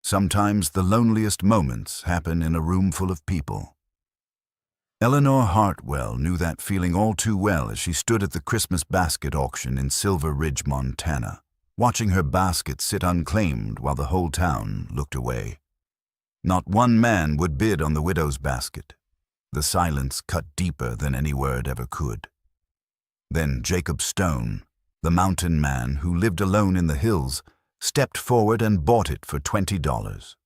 Sometimes the loneliest moments happen in a room full of people. Eleanor Hartwell knew that feeling all too well as she stood at the Christmas basket auction in Silver Ridge, Montana, watching her basket sit unclaimed while the whole town looked away. Not one man would bid on the widow's basket. The silence cut deeper than any word ever could. Then Jacob Stone, the mountain man who lived alone in the hills, stepped forward and bought it for $20.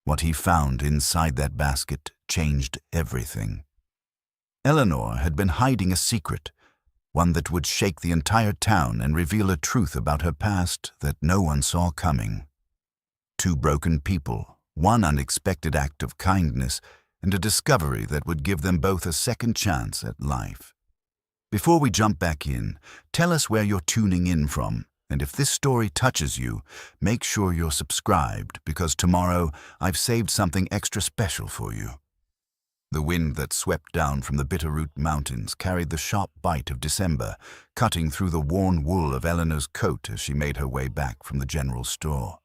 What he found inside that basket changed everything. Eleanor had been hiding a secret, one that would shake the entire town and reveal a truth about her past that no one saw coming. Two broken people, one unexpected act of kindness, and a discovery that would give them both a second chance at life. Before we jump back in, tell us where you're tuning in from, and if this story touches you, make sure you're subscribed, because tomorrow I've saved something extra special for you. The wind that swept down from the Bitterroot Mountains carried the sharp bite of December, cutting through the worn wool of Eleanor's coat as she made her way back from the general store.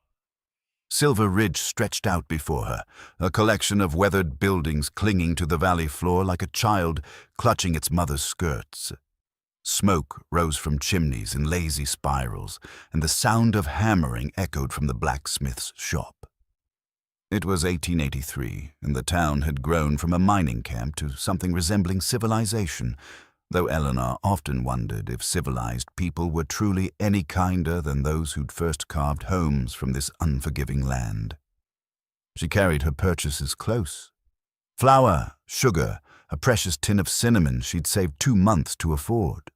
Silver Ridge stretched out before her, a collection of weathered buildings clinging to the valley floor like a child clutching its mother's skirts. Smoke rose from chimneys in lazy spirals, and the sound of hammering echoed from the blacksmith's shop. It was 1883, and the town had grown from a mining camp to something resembling civilization, though Eleanor often wondered if civilized people were truly any kinder than those who'd first carved homes from this unforgiving land. She carried her purchases close. Flour, sugar, a precious tin of cinnamon she'd saved 2 months to afford.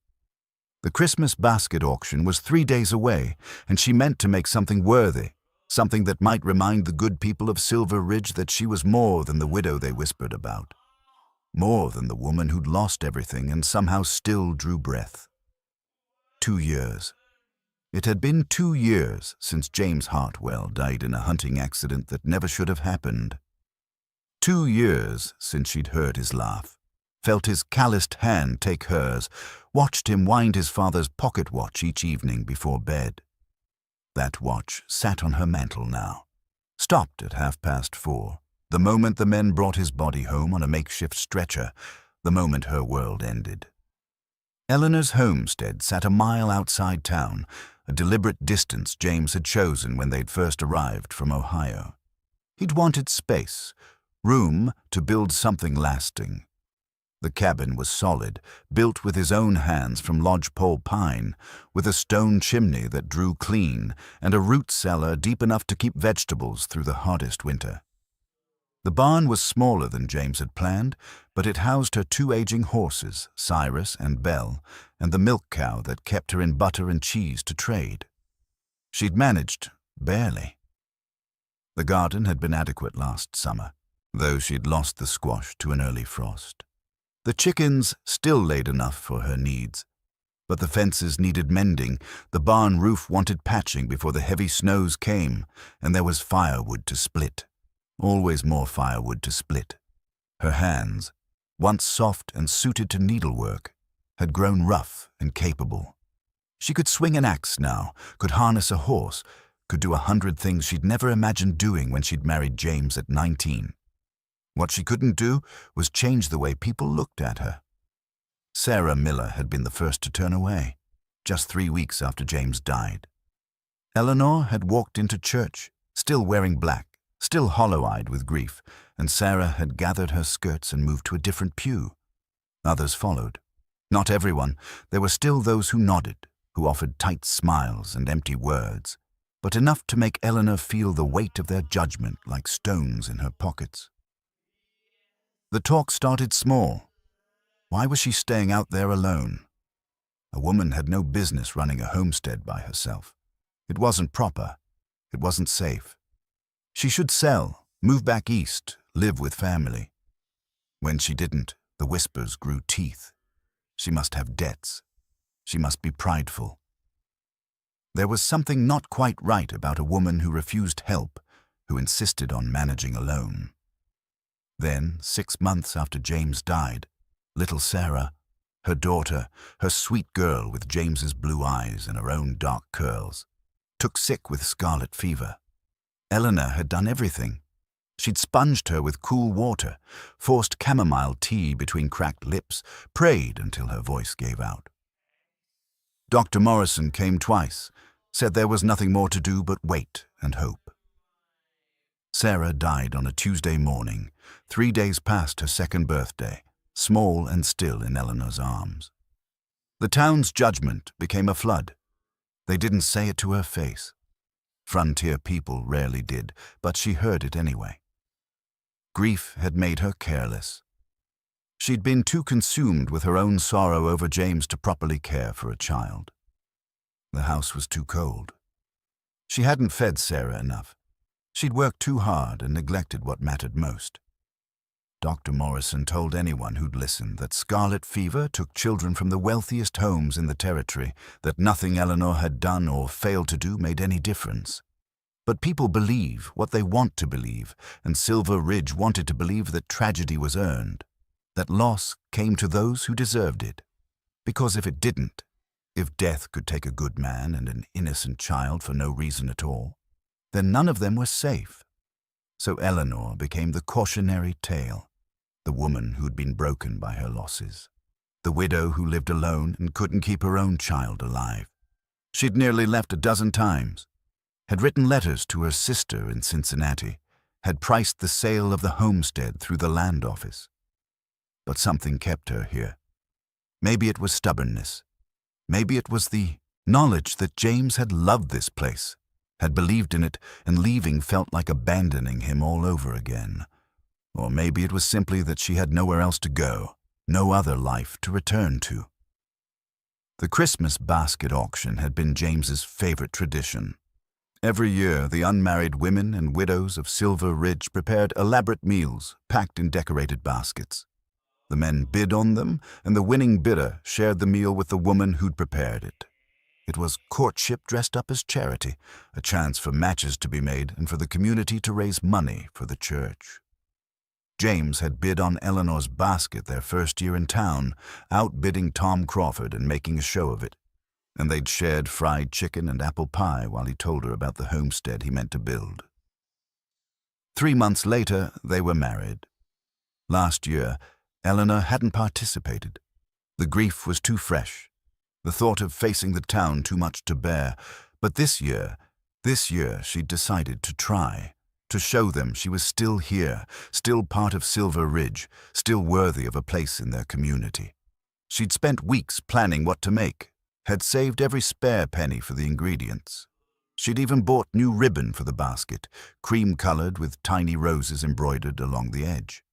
The Christmas basket auction was 3 days away, and she meant to make something worthy, something that might remind the good people of Silver Ridge that she was more than the widow they whispered about. More than the woman who'd lost everything and somehow still drew breath. 2 years. It had been 2 years since James Hartwell died in a hunting accident that never should have happened. 2 years since she'd heard his laugh, felt his calloused hand take hers, watched him wind his father's pocket watch each evening before bed. That watch sat on her mantel now, stopped at 4:30. The moment the men brought his body home on a makeshift stretcher, the moment her world ended. Eleanor's homestead sat a mile outside town, a deliberate distance James had chosen when they'd first arrived from Ohio. He'd wanted space, room to build something lasting. The cabin was solid, built with his own hands from lodgepole pine, with a stone chimney that drew clean and a root cellar deep enough to keep vegetables through the hottest winter. The barn was smaller than James had planned, but it housed her 2 aging horses, Cyrus and Belle, and the milk cow that kept her in butter and cheese to trade. She'd managed, barely. The garden had been adequate last summer, though she'd lost the squash to an early frost. The chickens still laid enough for her needs, but the fences needed mending, the barn roof wanted patching before the heavy snows came, and there was firewood to split. Always more firewood to split. Her hands, once soft and suited to needlework, had grown rough and capable. She could swing an axe now, could harness a horse, could do 100 things she'd never imagined doing when she'd married James at 19. What she couldn't do was change the way people looked at her. Sarah Miller had been the first to turn away, just 3 weeks after James died. Eleanor had walked into church, still wearing black, still hollow-eyed with grief, and Sarah had gathered her skirts and moved to a different pew. Others followed. Not everyone. There were still those who nodded, who offered tight smiles and empty words, but enough to make Eleanor feel the weight of their judgment like stones in her pockets. The talk started small. Why was she staying out there alone? A woman had no business running a homestead by herself. It wasn't proper. It wasn't safe. She should sell, move back east, live with family. When she didn't, the whispers grew teeth. She must have debts. She must be prideful. There was something not quite right about a woman who refused help, who insisted on managing alone. Then, 6 months after James died, little Sarah, her daughter, her sweet girl with James's blue eyes and her own dark curls, took sick with scarlet fever. Eleanor had done everything. She'd sponged her with cool water, forced chamomile tea between cracked lips, prayed until her voice gave out. Dr. Morrison came twice, said there was nothing more to do but wait and hope. Sarah died on a Tuesday morning, 3 days past her second birthday, small and still in Eleanor's arms. The town's judgment became a flood. They didn't say it to her face. Frontier people rarely did, but she heard it anyway. Grief had made her careless. She'd been too consumed with her own sorrow over James to properly care for a child. The house was too cold. She hadn't fed Sarah enough. She'd worked too hard and neglected what mattered most. Dr. Morrison told anyone who'd listen that scarlet fever took children from the wealthiest homes in the territory, that nothing Eleanor had done or failed to do made any difference. But people believe what they want to believe, and Silver Ridge wanted to believe that tragedy was earned, that loss came to those who deserved it. Because if it didn't, if death could take a good man and an innocent child for no reason at all, then none of them were safe. So Eleanor became the cautionary tale, the woman who'd been broken by her losses, the widow who lived alone and couldn't keep her own child alive. She'd nearly left a dozen times, had written letters to her sister in Cincinnati, had priced the sale of the homestead through the land office. But something kept her here. Maybe it was stubbornness. Maybe it was the knowledge that James had loved this place, had believed in it, and leaving felt like abandoning him all over again. Or maybe it was simply that she had nowhere else to go, no other life to return to. The Christmas basket auction had been James's favorite tradition. Every year, the unmarried women and widows of Silver Ridge prepared elaborate meals packed in decorated baskets. The men bid on them, and the winning bidder shared the meal with the woman who'd prepared it. It was courtship dressed up as charity, a chance for matches to be made and for the community to raise money for the church. James had bid on Eleanor's basket their first year in town, outbidding Tom Crawford and making a show of it. And they'd shared fried chicken and apple pie while he told her about the homestead he meant to build. 3 months later, they were married. Last year, Eleanor hadn't participated. The grief was too fresh, the thought of facing the town too much to bear. But this year she'd decided to try, to show them she was still here, still part of Silver Ridge, still worthy of a place in their community. She'd spent weeks planning what to make, had saved every spare penny for the ingredients. She'd even bought new ribbon for the basket, cream-colored with tiny roses embroidered along the edge.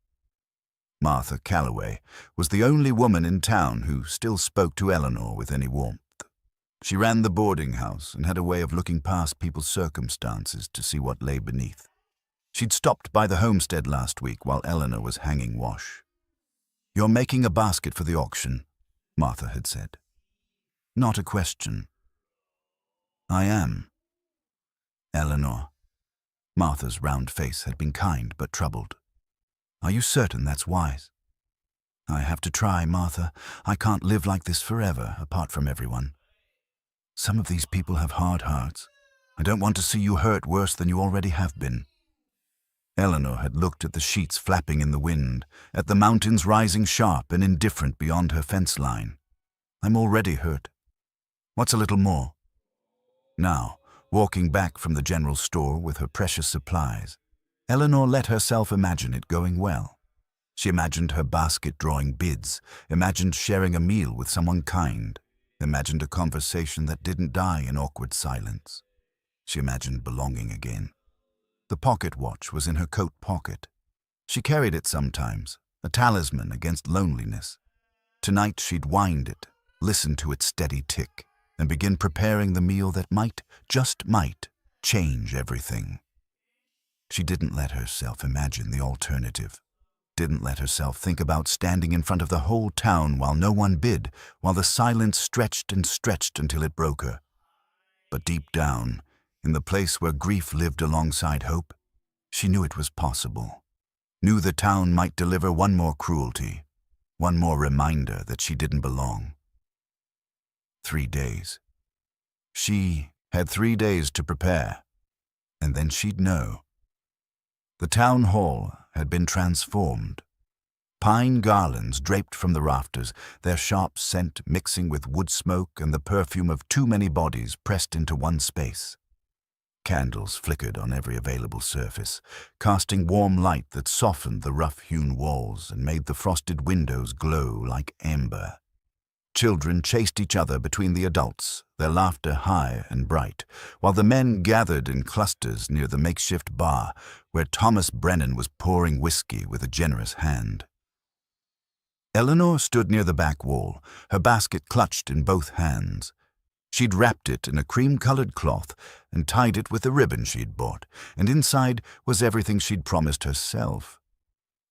Martha Calloway was the only woman in town who still spoke to Eleanor with any warmth. She ran the boarding house and had a way of looking past people's circumstances to see what lay beneath. She'd stopped by the homestead last week while Eleanor was hanging wash. "You're making a basket for the auction," Martha had said. "Not a question." "I am." "Eleanor." Martha's round face had been kind but troubled. "Are you certain that's wise?" "I have to try, Martha. I can't live like this forever, apart from everyone. Some of these people have hard hearts. I don't want to see you hurt worse than you already have been." Eleanor had looked at the sheets flapping in the wind, at the mountains rising sharp and indifferent beyond her fence line. "I'm already hurt. What's a little more?" Now, walking back from the general store with her precious supplies, Eleanor let herself imagine it going well. She imagined her basket drawing bids, imagined sharing a meal with someone kind, imagined a conversation that didn't die in awkward silence. She imagined belonging again. The pocket watch was in her coat pocket. She carried it sometimes, a talisman against loneliness. Tonight she'd wind it, listen to its steady tick, and begin preparing the meal that might, just might, change everything. She didn't let herself imagine the alternative, didn't let herself think about standing in front of the whole town while no one bid, while the silence stretched and stretched until it broke her. But deep down, in the place where grief lived alongside hope, she knew it was possible, knew the town might deliver one more cruelty, one more reminder that she didn't belong. 3 days. She had 3 days to prepare. And then she'd know. The town hall had been transformed. Pine garlands draped from the rafters, their sharp scent mixing with wood smoke and the perfume of too many bodies pressed into one space. Candles flickered on every available surface, casting warm light that softened the rough-hewn walls and made the frosted windows glow like amber. Children chased each other between the adults, their laughter high and bright, while the men gathered in clusters near the makeshift bar where Thomas Brennan was pouring whiskey with a generous hand. Eleanor stood near the back wall, her basket clutched in both hands. She'd wrapped it in a cream-colored cloth and tied it with a ribbon she'd bought, and inside was everything she'd promised herself.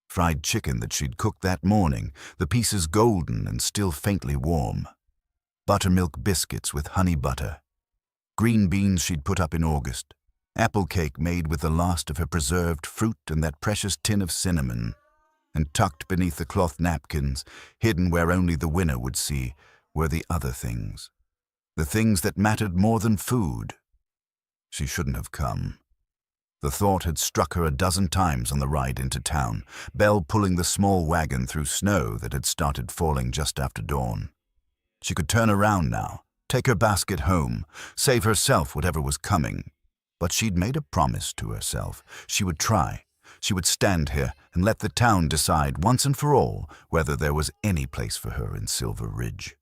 Fried chicken that she'd cooked that morning, the pieces golden and still faintly warm. Buttermilk biscuits with honey butter. Green beans she'd put up in August. Apple cake made with the last of her preserved fruit and that precious tin of cinnamon. And tucked beneath the cloth napkins, hidden where only the winner would see, were the other things. The things that mattered more than food. She shouldn't have come. The thought had struck her a dozen times on the ride into town, Belle pulling the small wagon through snow that had started falling just after dawn. She could turn around now, take her basket home, save herself whatever was coming. But she'd made a promise to herself. She would try. She would stand here and let the town decide once and for all whether there was any place for her in Silver Ridge.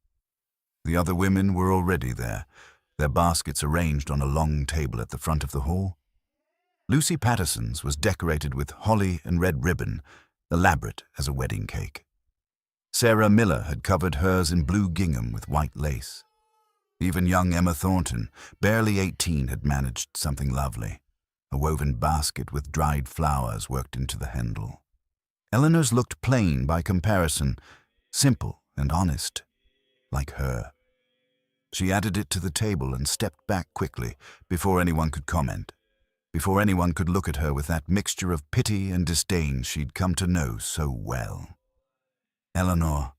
The other women were already there, their baskets arranged on a long table at the front of the hall. Lucy Patterson's was decorated with holly and red ribbon, elaborate as a wedding cake. Sarah Miller had covered hers in blue gingham with white lace. Even young Emma Thornton, barely 18, had managed something lovely. A woven basket with dried flowers worked into the handle. Eleanor's looked plain by comparison, simple and honest, like her. She added it to the table and stepped back quickly before anyone could comment, before anyone could look at her with that mixture of pity and disdain she'd come to know so well. Eleanor.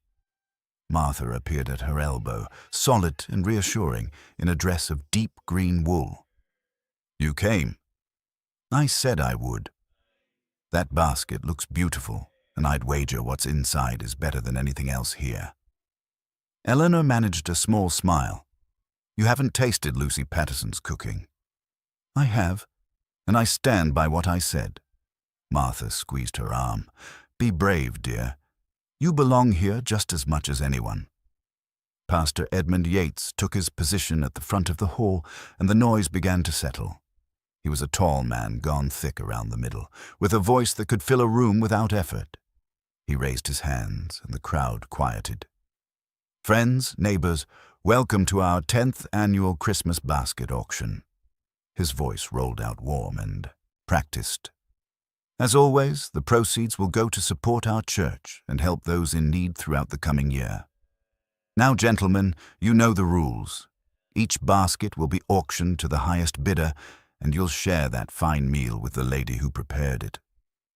Martha appeared at her elbow, solid and reassuring, in a dress of deep green wool. You came. I said I would. That basket looks beautiful, and I'd wager what's inside is better than anything else here. Eleanor managed a small smile. You haven't tasted Lucy Patterson's cooking. I have, and I stand by what I said. Martha squeezed her arm. Be brave, dear. You belong here just as much as anyone. Pastor Edmund Yates took his position at the front of the hall, and the noise began to settle. He was a tall man, gone thick around the middle, with a voice that could fill a room without effort. He raised his hands, and the crowd quieted. Friends, neighbors, welcome to our 10th annual Christmas basket auction. His voice rolled out warm and practiced. As always, the proceeds will go to support our church and help those in need throughout the coming year. Now, gentlemen, you know the rules. Each basket will be auctioned to the highest bidder, and you'll share that fine meal with the lady who prepared it.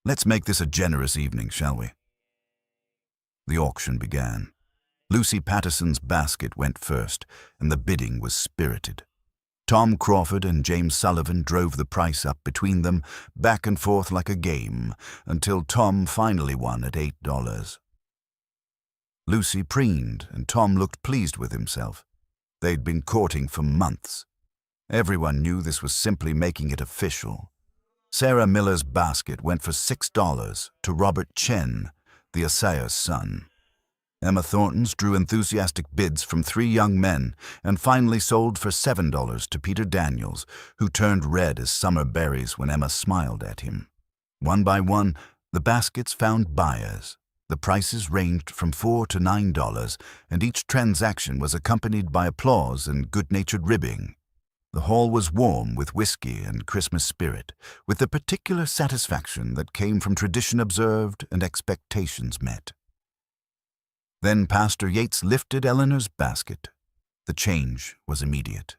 Let's make this a generous evening, shall we? The auction began. Lucy Patterson's basket went first, and the bidding was spirited. Tom Crawford and James Sullivan drove the price up between them, back and forth like a game, until Tom finally won at $8. Lucy preened, and Tom looked pleased with himself. They'd been courting for months. Everyone knew this was simply making it official. Sarah Miller's basket went for $6 to Robert Chen, the assayer's son. Emma Thornton's drew enthusiastic bids from 3 young men and finally sold for $7 to Peter Daniels, who turned red as summer berries when Emma smiled at him. One by one, the baskets found buyers. The prices ranged from $4 to $9, and each transaction was accompanied by applause and good-natured ribbing. The hall was warm with whiskey and Christmas spirit, with the particular satisfaction that came from tradition observed and expectations met. Then Pastor Yates lifted Eleanor's basket. The change was immediate.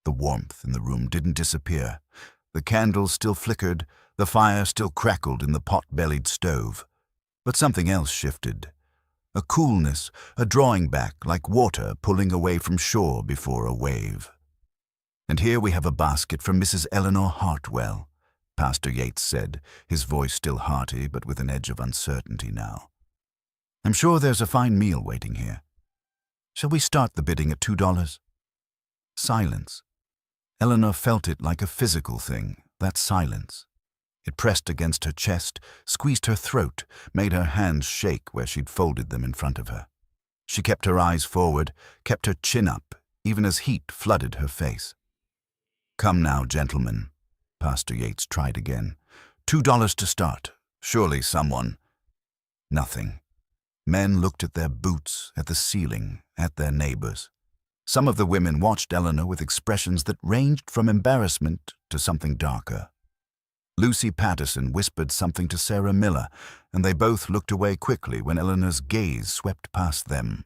The warmth in the room didn't disappear. The candles still flickered, the fire still crackled in the pot-bellied stove. But something else shifted. A coolness, a drawing back like water pulling away from shore before a wave. "And here we have a basket from Mrs. Eleanor Hartwell," Pastor Yates said, his voice still hearty but with an edge of uncertainty now. "I'm sure there's a fine meal waiting here. Shall we start the bidding at $2? Silence. Eleanor felt it like a physical thing, that silence. It pressed against her chest, squeezed her throat, made her hands shake where she'd folded them in front of her. She kept her eyes forward, kept her chin up, even as heat flooded her face. "Come now, gentlemen," Pastor Yates tried again. $2 to start. Surely someone—" Nothing. Men looked at their boots, at the ceiling, at their neighbors. Some of the women watched Eleanor with expressions that ranged from embarrassment to something darker. Lucy Patterson whispered something to Sarah Miller, and they both looked away quickly when Eleanor's gaze swept past them.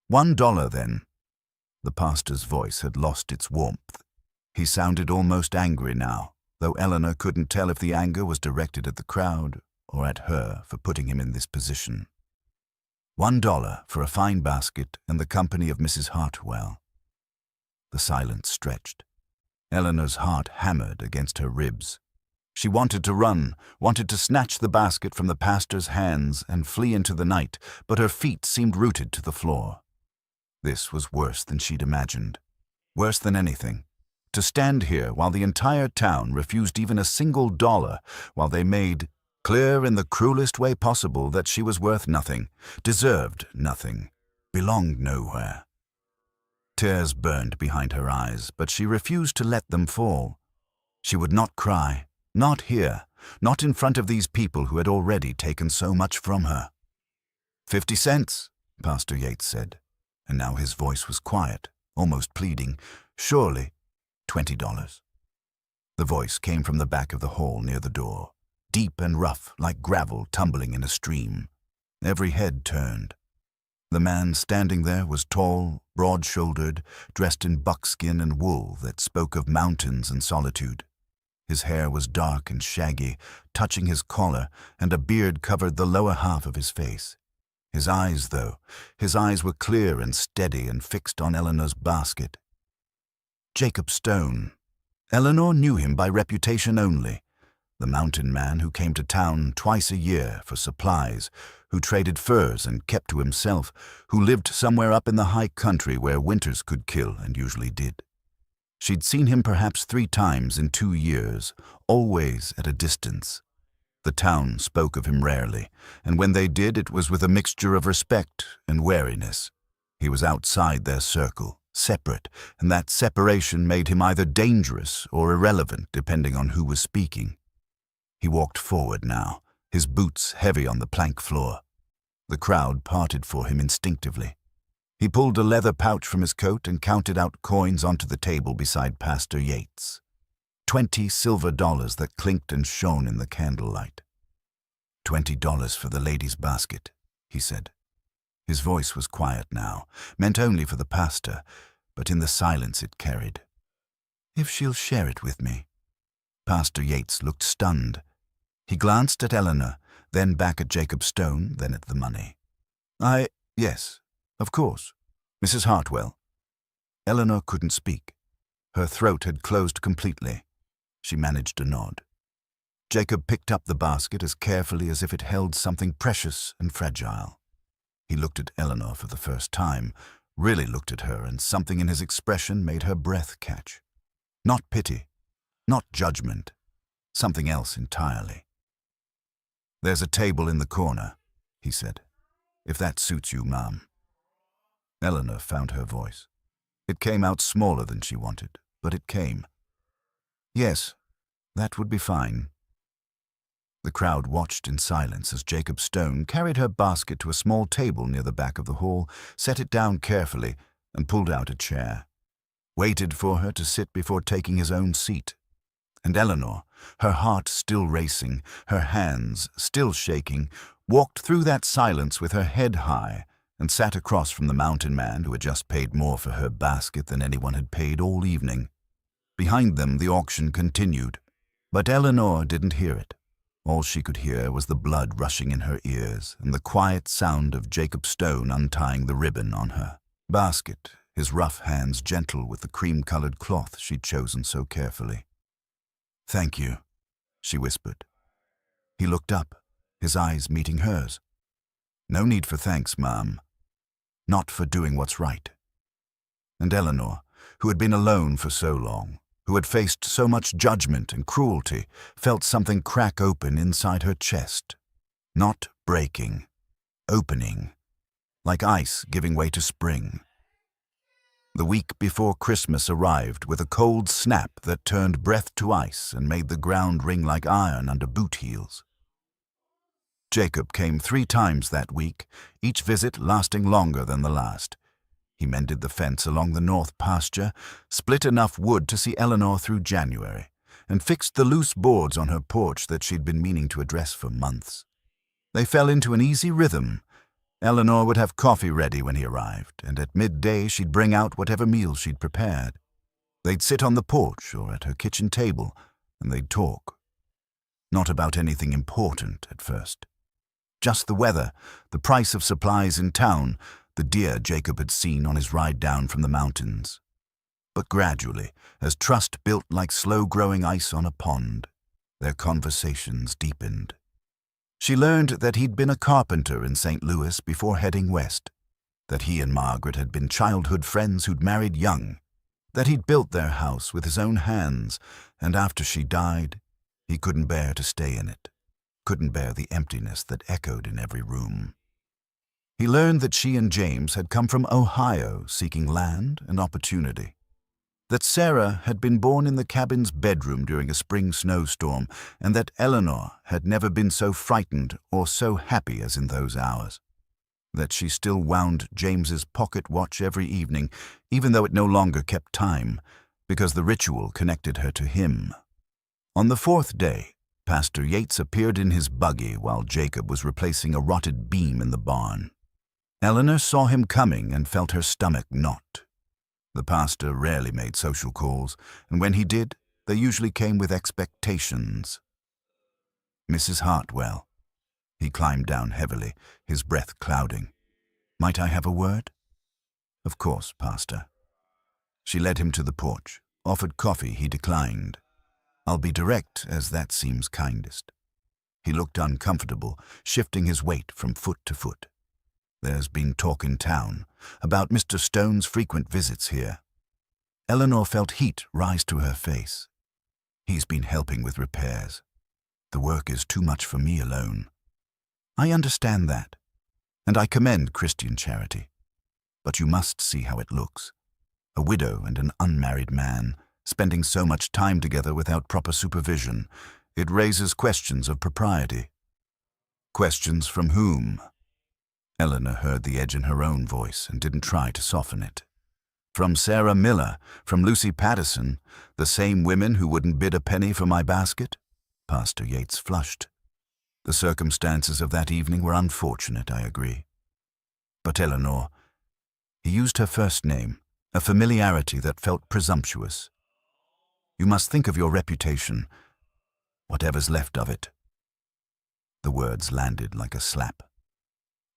$1 then. The pastor's voice had lost its warmth. He sounded almost angry now, though Eleanor couldn't tell if the anger was directed at the crowd or at her for putting him in this position. $1 for a fine basket and the company of Mrs. Hartwell. The silence stretched. Eleanor's heart hammered against her ribs. She wanted to run, wanted to snatch the basket from the pastor's hands and flee into the night, but her feet seemed rooted to the floor. This was worse than she'd imagined. Worse than anything. To stand here while the entire town refused even a single dollar, while they made clear in the cruelest way possible that she was worth nothing, deserved nothing, belonged nowhere. Tears burned behind her eyes, but she refused to let them fall. She would not cry, not here, not in front of these people who had already taken so much from her. 50 cents, Pastor Yates said, and now his voice was quiet, almost pleading. Surely, $20. The voice came from the back of the hall near the door, deep and rough like gravel tumbling in a stream. Every head turned. The man standing there was tall, broad-shouldered, dressed in buckskin and wool that spoke of mountains and solitude. His hair was dark and shaggy, touching his collar, and a beard covered the lower half of his face. His eyes were clear and steady and fixed on Eleanor's basket. Jacob Stone. Eleanor knew him by reputation only. The mountain man who came to town twice a year for supplies, who traded furs and kept to himself, who lived somewhere up in the high country where winters could kill and usually did. She'd seen him perhaps 3 times in 2 years, always at a distance. The town spoke of him rarely, and when they did it was with a mixture of respect and wariness. He was outside their circle, separate, and that separation made him either dangerous or irrelevant depending on who was speaking. He walked forward now, his boots heavy on the plank floor. The crowd parted for him instinctively. He pulled a leather pouch from his coat and counted out coins onto the table beside Pastor Yates. 20 silver dollars that clinked and shone in the candlelight. $20 for the lady's basket, he said. His voice was quiet now, meant only for the pastor, but in the silence it carried. If she'll share it with me. Pastor Yates looked stunned. He glanced at Eleanor, then back at Jacob Stone, then at the money. Yes, of course. Mrs. Hartwell. Eleanor couldn't speak. Her throat had closed completely. She managed a nod. Jacob picked up the basket as carefully as if it held something precious and fragile. He looked at Eleanor for the first time, really looked at her, and something in his expression made her breath catch. Not pity, not judgment, something else entirely. There's a table in the corner, he said. If that suits you, ma'am. Eleanor found her voice. It came out smaller than she wanted, but it came. Yes, that would be fine. The crowd watched in silence as Jacob Stone carried her basket to a small table near the back of the hall, set it down carefully, and pulled out a chair. Waited for her to sit before taking his own seat. And Eleanor, her heart still racing, her hands still shaking, walked through that silence with her head high and sat across from the mountain man who had just paid more for her basket than anyone had paid all evening. Behind them the auction continued, but Eleanor didn't hear it. All she could hear was the blood rushing in her ears and the quiet sound of Jacob Stone untying the ribbon on her basket, his rough hands gentle with the cream-colored cloth she'd chosen so carefully. "Thank you," she whispered. He looked up, his eyes meeting hers. "No need for thanks, Ma'am. Not for doing what's right." And Eleanor, who had been alone for so long, who had faced so much judgment and cruelty, felt something crack open inside her chest. Not breaking, opening, like ice giving way to spring. The week before Christmas arrived with a cold snap that turned breath to ice and made the ground ring like iron under boot heels. Jacob came 3 times that week, each visit lasting longer than the last. He mended the fence along the north pasture, split enough wood to see Eleanor through January, and fixed the loose boards on her porch that she'd been meaning to address for months. They fell into an easy rhythm. Eleanor would have coffee ready when he arrived, and at midday she'd bring out whatever meal she'd prepared. They'd sit on the porch or at her kitchen table, and they'd talk. Not about anything important at first. Just the weather, the price of supplies in town, the deer Jacob had seen on his ride down from the mountains. But gradually, as trust built like slow-growing ice on a pond, their conversations deepened. She learned that he'd been a carpenter in St. Louis before heading west, that he and Margaret had been childhood friends who'd married young, that he'd built their house with his own hands, and after she died, he couldn't bear to stay in it, couldn't bear the emptiness that echoed in every room. He learned that she and James had come from Ohio seeking land and opportunity, that Sarah had been born in the cabin's bedroom during a spring snowstorm, and that Eleanor had never been so frightened or so happy as in those hours, that she still wound James's pocket watch every evening, even though it no longer kept time, because the ritual connected her to him. On the 4th day, Pastor Yates appeared in his buggy while Jacob was replacing a rotted beam in the barn. Eleanor saw him coming and felt her stomach knot. The pastor rarely made social calls, and when he did, they usually came with expectations. "Mrs. Hartwell." He climbed down heavily, his breath clouding. "Might I have a word?" "Of course, Pastor." She led him to the porch, offered coffee he declined. "I'll be direct, as that seems kindest." He looked uncomfortable, shifting his weight from foot to foot. "There's been talk in town about Mr. Stone's frequent visits here." Eleanor felt heat rise to her face. "He's been helping with repairs. The work is too much for me alone." "I understand that, and I commend Christian charity. But you must see how it looks. A widow and an unmarried man, spending so much time together without proper supervision. It raises questions of propriety." "Questions from whom?" Eleanor heard the edge in her own voice and didn't try to soften it. "From Sarah Miller, from Lucy Patterson, the same women who wouldn't bid a penny for my basket?" Pastor Yates flushed. "The circumstances of that evening were unfortunate, I agree. But Eleanor," he used her first name, a familiarity that felt presumptuous, "you must think of your reputation, whatever's left of it." The words landed like a slap.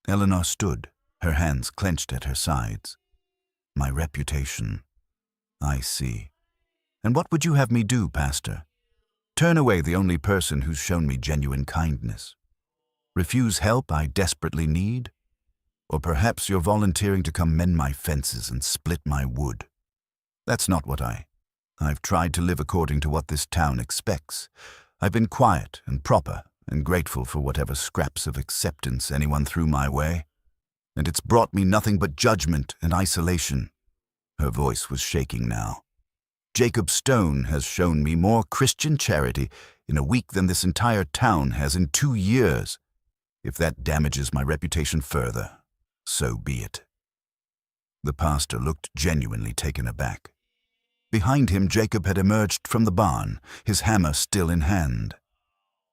Eleanor stood, her hands clenched at her sides. "My reputation. I see. And what would you have me do, Pastor? Turn away the only person who's shown me genuine kindness? Refuse help I desperately need? Or perhaps you're volunteering to come mend my fences and split my wood? That's not what I've tried to live according to what this town expects. I've been quiet and proper and grateful for whatever scraps of acceptance anyone threw my way. And it's brought me nothing but judgment and isolation." Her voice was shaking now. "Jacob Stone has shown me more Christian charity in a week than this entire town has in 2 years. If that damages my reputation further, so be it." The pastor looked genuinely taken aback. Behind him, Jacob had emerged from the barn, his hammer still in hand.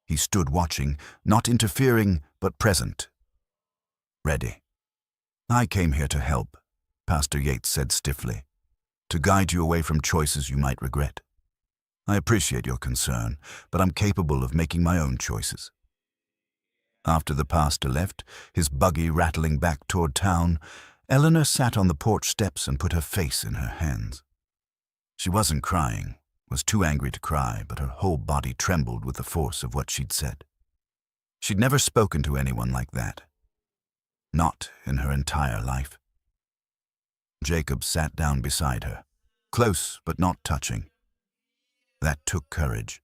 He stood watching, not interfering, but present. "Ready." "I came here to help," Pastor Yates said stiffly, "to guide you away from choices you might regret. I appreciate your concern, but I'm capable of making my own choices." After the pastor left, his buggy rattling back toward town, Eleanor sat on the porch steps and put her face in her hands. She wasn't crying, was too angry to cry, but her whole body trembled with the force of what she'd said. She'd never spoken to anyone like that. Not in her entire life. Jacob sat down beside her, close but not touching. That took courage.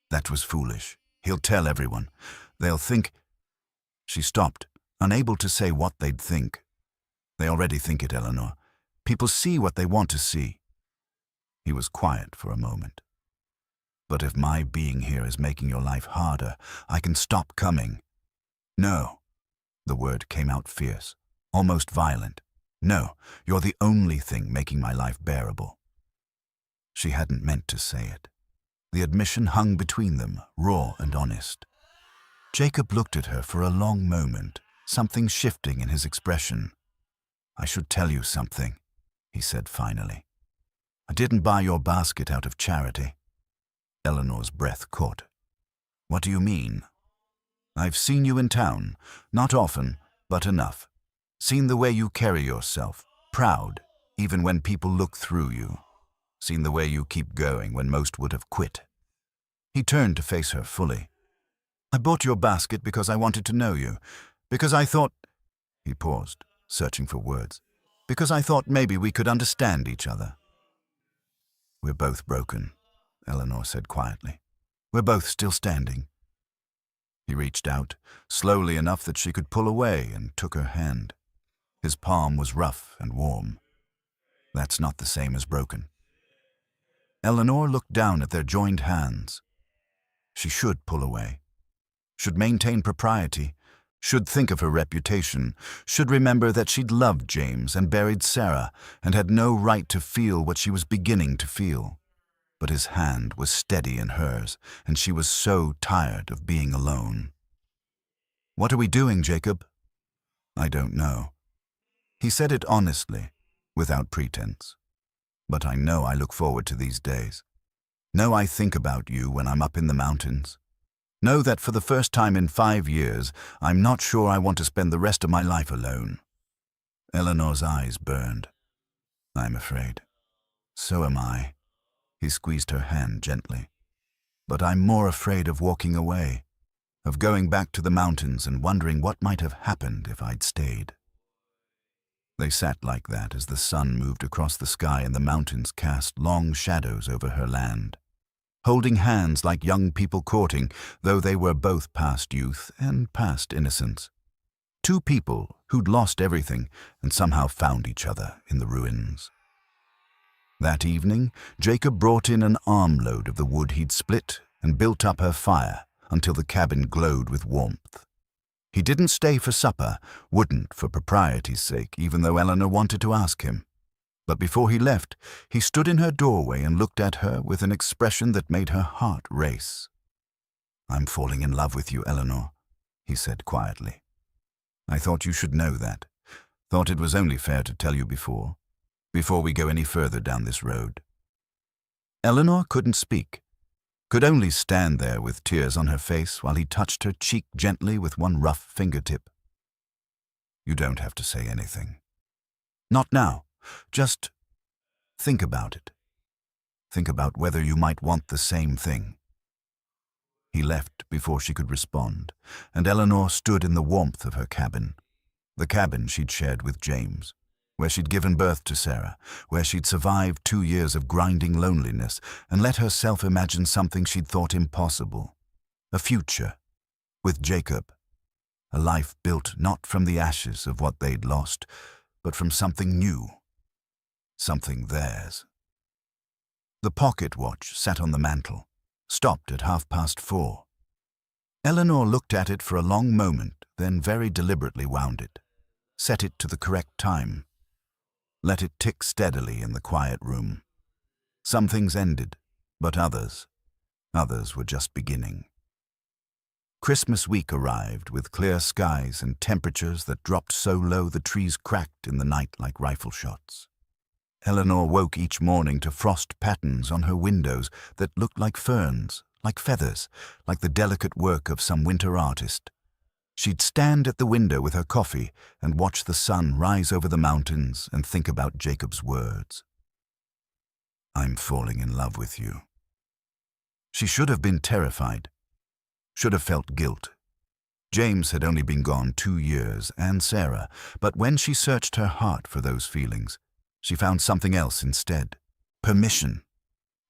That was foolish. He'll tell everyone. They'll think... She stopped, unable to say what they'd think. They already think it, Eleanor. People see what they want to see. He was quiet for a moment. But if my being here is making your life harder, I can stop coming. No. The word came out fierce, almost violent. No, you're the only thing making my life bearable. She hadn't meant to say it. The admission hung between them, raw and honest. Jacob looked at her for a long moment, something shifting in his expression. I should tell you something, he said finally. I didn't buy your basket out of charity. Eleanor's breath caught. What do you mean? I've seen you in town, not often, but enough. Seen the way you carry yourself, proud, even when people look through you. Seen the way you keep going when most would have quit. He turned to face her fully. I bought your basket because I wanted to know you, because I thought... He paused, searching for words. Because I thought maybe we could understand each other. We're both broken, Eleanor said quietly. We're both still standing. He reached out, slowly enough that she could pull away, and took her hand. His palm was rough and warm. That's not the same as broken. Eleanor looked down at their joined hands. She should pull away. Should maintain propriety. Should think of her reputation. Should remember that she'd loved James and buried Sarah and had no right to feel what she was beginning to feel. But his hand was steady in hers, and she was so tired of being alone. What are we doing, Jacob? I don't know. He said it honestly, without pretense. But I know I look forward to these days. Know I think about you when I'm up in the mountains. Know that for the first time in 5 years, I'm not sure I want to spend the rest of my life alone. Eleanor's eyes burned. I'm afraid. So am I. He squeezed her hand gently. But I'm more afraid of walking away, of going back to the mountains and wondering what might have happened if I'd stayed. They sat like that as the sun moved across the sky and the mountains cast long shadows over her land, holding hands like young people courting, though they were both past youth and past innocence. Two people who'd lost everything and somehow found each other in the ruins. That evening, Jacob brought in an armload of the wood he'd split and built up her fire until the cabin glowed with warmth. He didn't stay for supper, wouldn't for propriety's sake, even though Eleanor wanted to ask him. But before he left, he stood in her doorway and looked at her with an expression that made her heart race. I'm falling in love with you, Eleanor, he said quietly. I thought you should know that. Thought it was only fair to tell you before we go any further down this road. Eleanor couldn't speak, could only stand there with tears on her face while he touched her cheek gently with one rough fingertip. You don't have to say anything. Not now. Just think about it. Think about whether you might want the same thing. He left before she could respond, and Eleanor stood in the warmth of her cabin, the cabin she'd shared with James, where she'd given birth to Sarah, where she'd survived 2 years of grinding loneliness and let herself imagine something she'd thought impossible, a future, with Jacob, a life built not from the ashes of what they'd lost, but from something new, something theirs. The pocket watch sat on the mantel, stopped at 4:30. Eleanor looked at it for a long moment, then very deliberately wound it, set it to the correct time. Let it tick steadily in the quiet room. Some things ended, but others were just beginning. Christmas week arrived with clear skies and temperatures that dropped so low the trees cracked in the night like rifle shots. Eleanor woke each morning to frost patterns on her windows that looked like ferns, like feathers, like the delicate work of some winter artist. She'd stand at the window with her coffee and watch the sun rise over the mountains and think about Jacob's words. "I'm falling in love with you." She should have been terrified, should have felt guilt. James had only been gone 2 years, and Sarah, but when she searched her heart for those feelings, she found something else instead. Permission.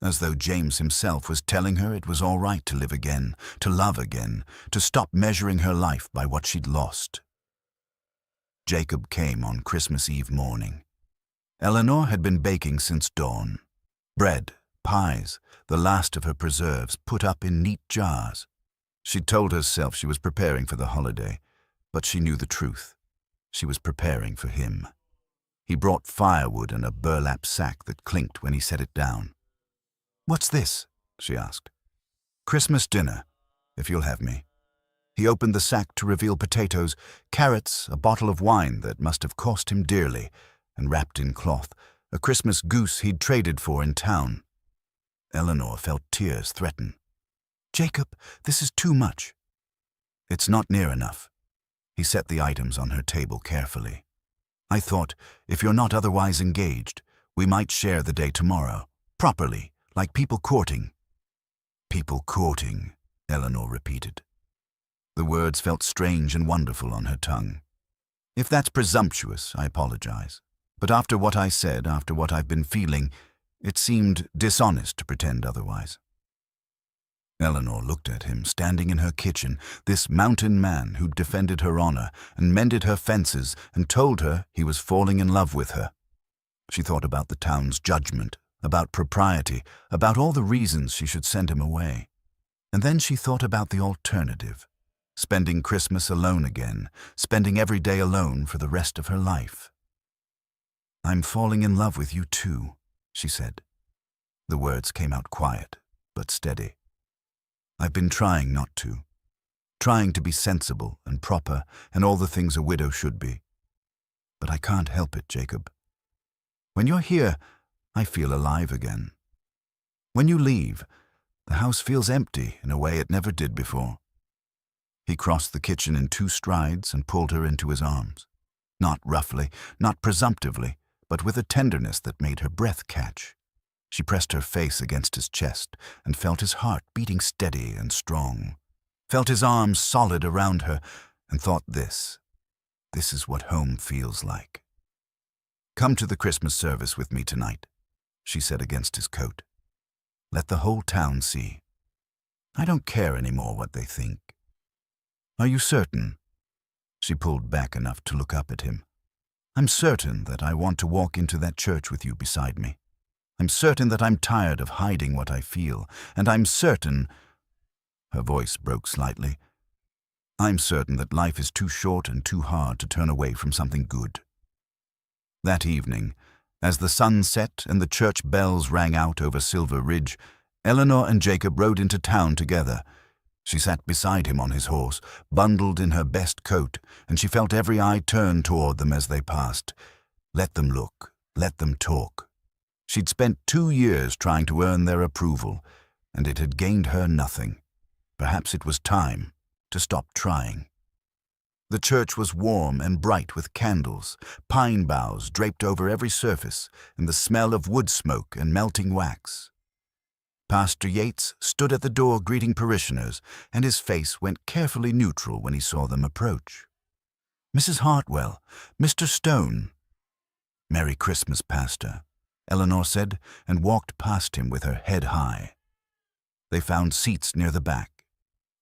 As though James himself was telling her it was all right to live again, to love again, to stop measuring her life by what she'd lost. Jacob came on Christmas Eve morning. Eleanor had been baking since dawn. Bread, pies, the last of her preserves put up in neat jars. She told herself she was preparing for the holiday, but she knew the truth. She was preparing for him. He brought firewood and a burlap sack that clinked when he set it down. "What's this?" she asked. "Christmas dinner, if you'll have me." He opened the sack to reveal potatoes, carrots, a bottle of wine that must have cost him dearly, and wrapped in cloth, a Christmas goose he'd traded for in town. Eleanor felt tears threaten. "Jacob, this is too much." "It's not near enough." He set the items on her table carefully. "I thought, if you're not otherwise engaged, we might share the day tomorrow, properly, like people courting." "People courting," Eleanor repeated. The words felt strange and wonderful on her tongue. "If that's presumptuous, I apologize. But after what I said, after what I've been feeling, it seemed dishonest to pretend otherwise." Eleanor looked at him, standing in her kitchen, this mountain man who'd defended her honor and mended her fences and told her he was falling in love with her. She thought about the town's judgment, about propriety, about all the reasons she should send him away. And then she thought about the alternative, spending Christmas alone again, spending every day alone for the rest of her life. "I'm falling in love with you too," she said. The words came out quiet, but steady. "I've been trying not to, trying to be sensible and proper and all the things a widow should be. But I can't help it, Jacob. When you're here, I feel alive again. When you leave, the house feels empty in a way it never did before." He crossed the kitchen in 2 strides and pulled her into his arms. Not roughly, not presumptively, but with a tenderness that made her breath catch. She pressed her face against his chest and felt his heart beating steady and strong, felt his arms solid around her, and thought this is what home feels like. "Come to the Christmas service with me tonight," she said against his coat. "Let the whole town see. I don't care anymore what they think." "Are you certain?" She pulled back enough to look up at him. "I'm certain that I want to walk into that church with you beside me. I'm certain that I'm tired of hiding what I feel, and I'm certain—" Her voice broke slightly. "I'm certain that life is too short and too hard to turn away from something good." That evening, as the sun set and the church bells rang out over Silver Ridge, Eleanor and Jacob rode into town together. She sat beside him on his horse, bundled in her best coat, and she felt every eye turn toward them as they passed. Let them look, let them talk. She'd spent 2 years trying to earn their approval, and it had gained her nothing. Perhaps it was time to stop trying. The church was warm and bright with candles, pine boughs draped over every surface, and the smell of wood smoke and melting wax. Pastor Yates stood at the door greeting parishioners, and his face went carefully neutral when he saw them approach. "Mrs. Hartwell, Mr. Stone." "Merry Christmas, Pastor," Eleanor said, and walked past him with her head high. They found seats near the back.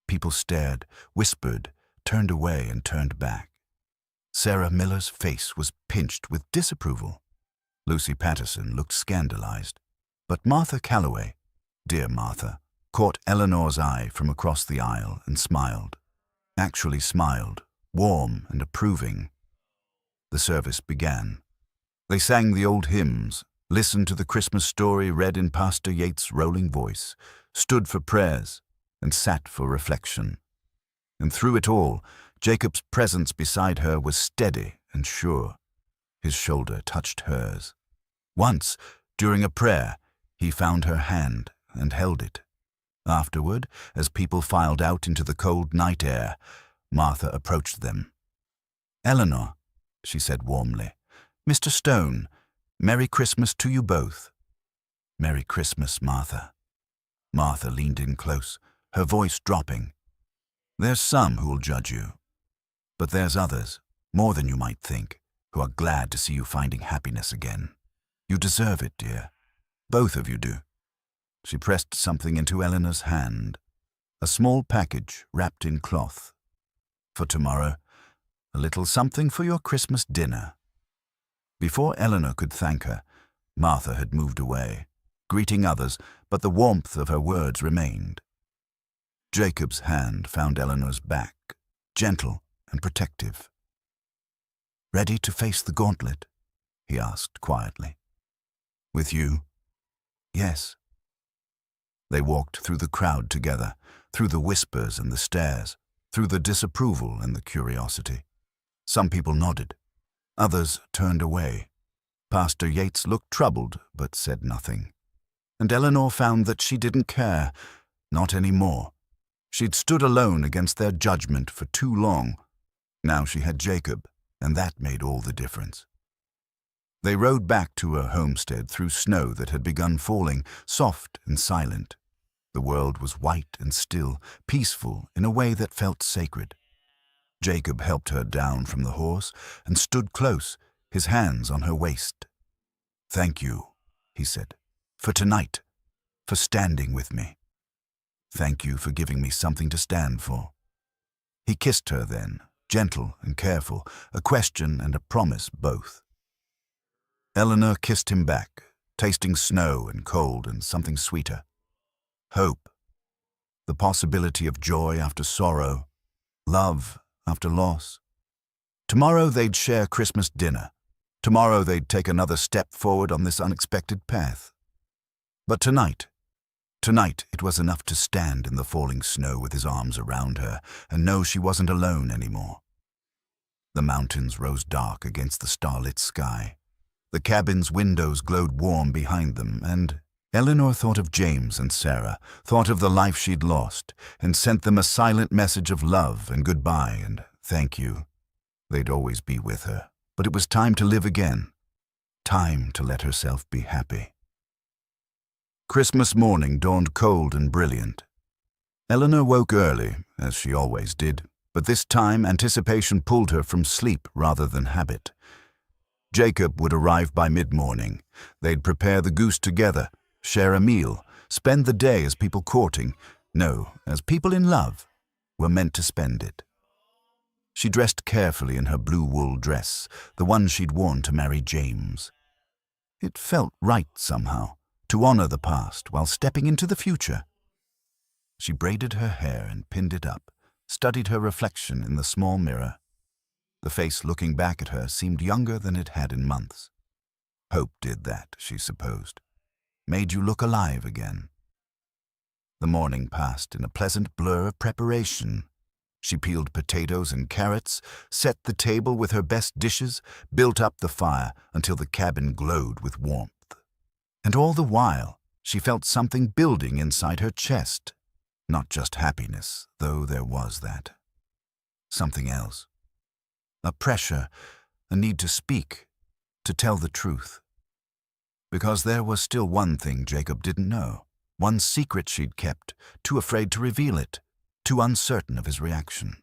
People stared, whispered, turned away and turned back. Sarah Miller's face was pinched with disapproval. Lucy Patterson looked scandalized. But Martha Calloway, dear Martha, caught Eleanor's eye from across the aisle and smiled. Actually smiled, warm and approving. The service began. They sang the old hymns, listened to the Christmas story read in Pastor Yates' rolling voice, stood for prayers, and sat for reflection. And through it all, Jacob's presence beside her was steady and sure. His shoulder touched hers. Once, during a prayer, he found her hand and held it. Afterward, as people filed out into the cold night air, Martha approached them. "Eleanor," she said warmly. "Mr. Stone, Merry Christmas to you both." "Merry Christmas, Martha." Martha leaned in close, her voice dropping. "There's some who'll judge you, but there's others, more than you might think, who are glad to see you finding happiness again. You deserve it, dear. Both of you do." She pressed something into Eleanor's hand, a small package wrapped in cloth. "For tomorrow, a little something for your Christmas dinner." Before Eleanor could thank her, Martha had moved away, greeting others, but the warmth of her words remained. Jacob's hand found Eleanor's back, gentle and protective. "Ready to face the gauntlet?" he asked quietly. "With you?" "Yes." They walked through the crowd together, through the whispers and the stares, through the disapproval and the curiosity. Some people nodded. Others turned away. Pastor Yates looked troubled, but said nothing. And Eleanor found that she didn't care, not anymore. She'd stood alone against their judgment for too long. Now she had Jacob, and that made all the difference. They rode back to her homestead through snow that had begun falling, soft and silent. The world was white and still, peaceful in a way that felt sacred. Jacob helped her down from the horse and stood close, his hands on her waist. "Thank you," he said, "for tonight, for standing with me. Thank you for giving me something to stand for." He kissed her then, gentle and careful, a question and a promise both. Eleanor kissed him back, tasting snow and cold and something sweeter. Hope, the possibility of joy after sorrow, love after loss. Tomorrow they'd share Christmas dinner. Tomorrow they'd take another step forward on this unexpected path. But tonight it was enough to stand in the falling snow with his arms around her and know she wasn't alone anymore. The mountains rose dark against the starlit sky. The cabin's windows glowed warm behind them, and Eleanor thought of James and Sarah, thought of the life she'd lost, and sent them a silent message of love and goodbye and thank you. They'd always be with her, but it was time to live again, time to let herself be happy. Christmas morning dawned cold and brilliant. Eleanor woke early, as she always did, but this time anticipation pulled her from sleep rather than habit. Jacob would arrive by mid-morning. They'd prepare the goose together, share a meal, spend the day as people courting, no, as people in love, were meant to spend it. She dressed carefully in her blue wool dress, the one she'd worn to marry James. It felt right somehow, to honor the past while stepping into the future. She braided her hair and pinned it up, studied her reflection in the small mirror. The face looking back at her seemed younger than it had in months. Hope did that, she supposed. Made you look alive again. The morning passed in a pleasant blur of preparation. She peeled potatoes and carrots, set the table with her best dishes, built up the fire until the cabin glowed with warmth. And all the while, she felt something building inside her chest. Not just happiness, though there was that. Something else. A pressure, a need to speak, to tell the truth. Because there was still one thing Jacob didn't know, one secret she'd kept, too afraid to reveal it, too uncertain of his reaction.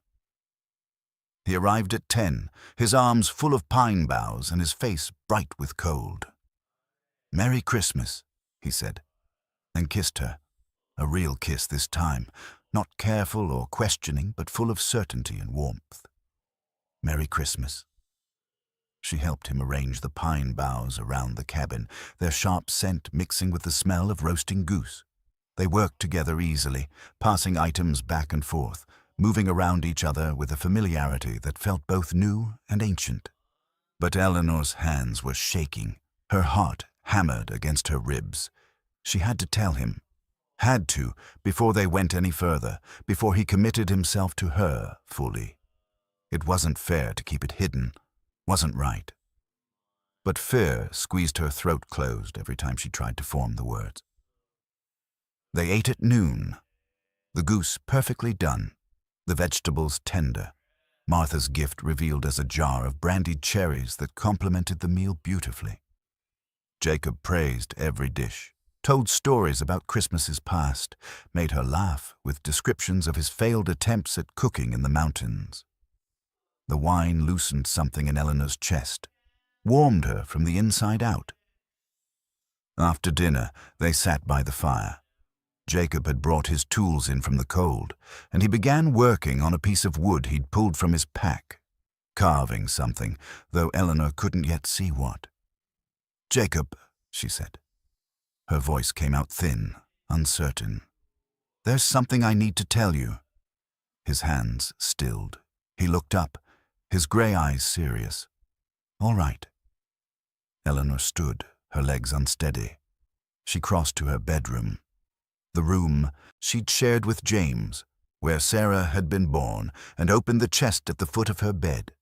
He arrived at 10, his arms full of pine boughs and his face bright with cold. "Merry Christmas," he said, and kissed her. A real kiss this time, not careful or questioning, but full of certainty and warmth. "Merry Christmas." She helped him arrange the pine boughs around the cabin, their sharp scent mixing with the smell of roasting goose. They worked together easily, passing items back and forth, moving around each other with a familiarity that felt both new and ancient. But Eleanor's hands were shaking, her heart hammered against her ribs. She had to tell him. Had to, before they went any further, before he committed himself to her fully. It wasn't fair to keep it hidden, wasn't right. But fear squeezed her throat closed every time she tried to form the words. They ate at noon, the goose perfectly done, the vegetables tender. Martha's gift revealed as a jar of brandied cherries that complemented the meal beautifully. Jacob praised every dish, told stories about Christmases past, made her laugh with descriptions of his failed attempts at cooking in the mountains. The wine loosened something in Eleanor's chest, warmed her from the inside out. After dinner, they sat by the fire. Jacob had brought his tools in from the cold, and he began working on a piece of wood he'd pulled from his pack, carving something, though Eleanor couldn't yet see what. "Jacob," she said. Her voice came out thin, uncertain. "There's something I need to tell you." His hands stilled. He looked up, his grey eyes serious. "All right." Eleanor stood, her legs unsteady. She crossed to her bedroom, the room she'd shared with James, where Sarah had been born, and opened the chest at the foot of her bed.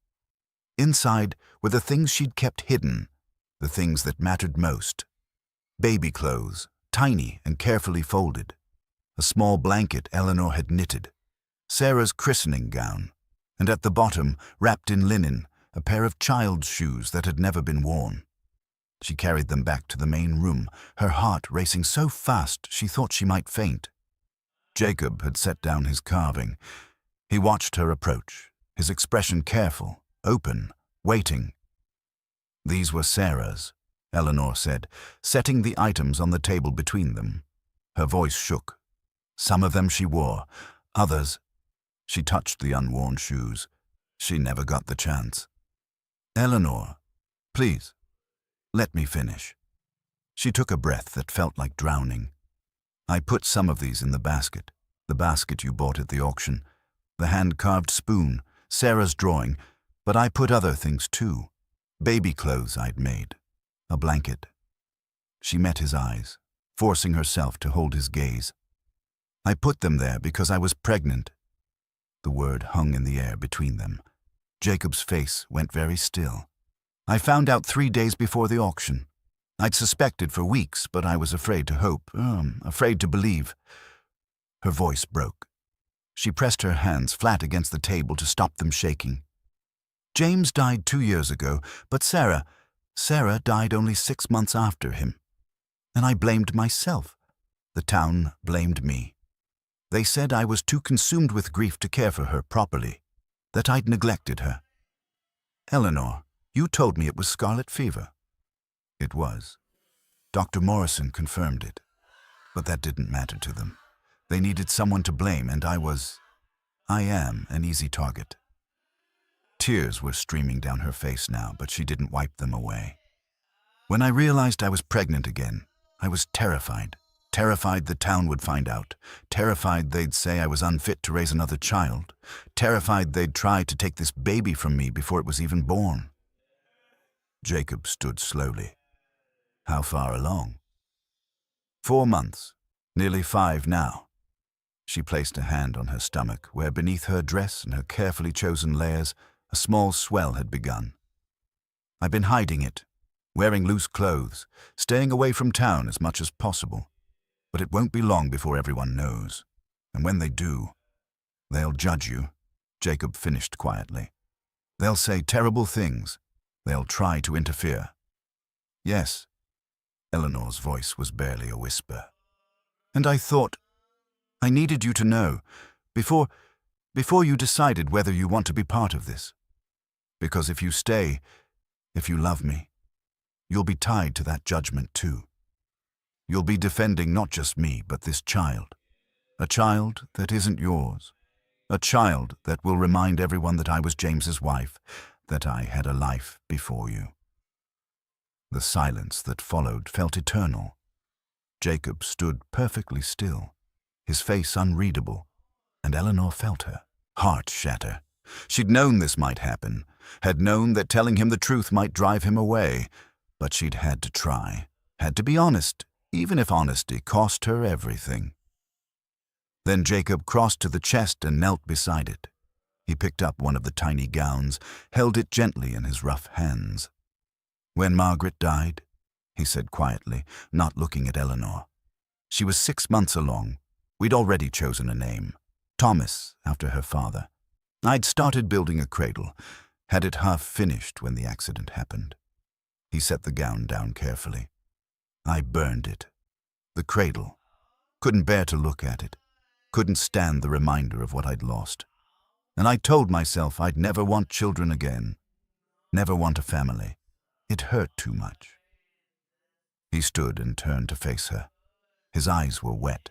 Inside were the things she'd kept hidden, the things that mattered most. Baby clothes, tiny and carefully folded. A small blanket Eleanor had knitted. Sarah's christening gown. And at the bottom, wrapped in linen, a pair of child's shoes that had never been worn. She carried them back to the main room, her heart racing so fast she thought she might faint. Jacob had set down his carving. He watched her approach, his expression careful, open, waiting. "These were Sarah's," Eleanor said, setting the items on the table between them. Her voice shook. "Some of them she wore, others—" She touched the unworn shoes. She never got the chance. "Eleanor, please, let me finish." She took a breath that felt like drowning. "I put some of these in the basket you bought at the auction, the hand-carved spoon, Sarah's drawing, but I put other things too. Baby clothes I'd made, a blanket." She met his eyes, forcing herself to hold his gaze. "I put them there because I was pregnant." The word hung in the air between them. Jacob's face went very still. "I found out 3 days before the auction. I'd suspected for weeks, but I was afraid to hope, afraid to believe." Her voice broke. She pressed her hands flat against the table to stop them shaking. "James died 2 years ago, but Sarah died only 6 months after him. And I blamed myself. The town blamed me. They said I was too consumed with grief to care for her properly, that I'd neglected her. Eleanor, you told me it was scarlet fever." It was. Dr. Morrison confirmed it. But that didn't matter to them. They needed someone to blame, and I am an easy target. Tears were streaming down her face now, but she didn't wipe them away. "When I realized I was pregnant again, I was terrified. Terrified the town would find out. Terrified they'd say I was unfit to raise another child. Terrified they'd try to take this baby from me before it was even born." Jacob stood slowly. "How far along?" 4 months, nearly 5 now." She placed a hand on her stomach, where beneath her dress and her carefully chosen layers, a small swell had begun. "I've been hiding it, wearing loose clothes, staying away from town as much as possible. But it won't be long before everyone knows. And when they do, they'll judge you," Jacob finished quietly. "They'll say terrible things. They'll try to interfere." "Yes." Eleanor's voice was barely a whisper. "And I thought I needed you to know, before you decided whether you want to be part of this. Because if you stay, if you love me, you'll be tied to that judgment too. You'll be defending not just me, but this child. A child that isn't yours. A child that will remind everyone that I was James's wife, that I had a life before you." The silence that followed felt eternal. Jacob stood perfectly still, his face unreadable, and Eleanor felt her heart shatter. She'd known this might happen, had known that telling him the truth might drive him away, but she'd had to try, had to be honest, even if honesty cost her everything. Then Jacob crossed to the chest and knelt beside it. He picked up one of the tiny gowns, held it gently in his rough hands. "When Margaret died," he said quietly, not looking at Eleanor. "She was 6 months along. We'd already chosen a name. Thomas, after her father. I'd started building a cradle, had it half finished when the accident happened. He set the gown down carefully. I burned it. The cradle. Couldn't bear to look at it. Couldn't stand the reminder of what I'd lost. And I told myself I'd never want children again. Never want a family. It hurt too much. He stood and turned to face her. His eyes were wet.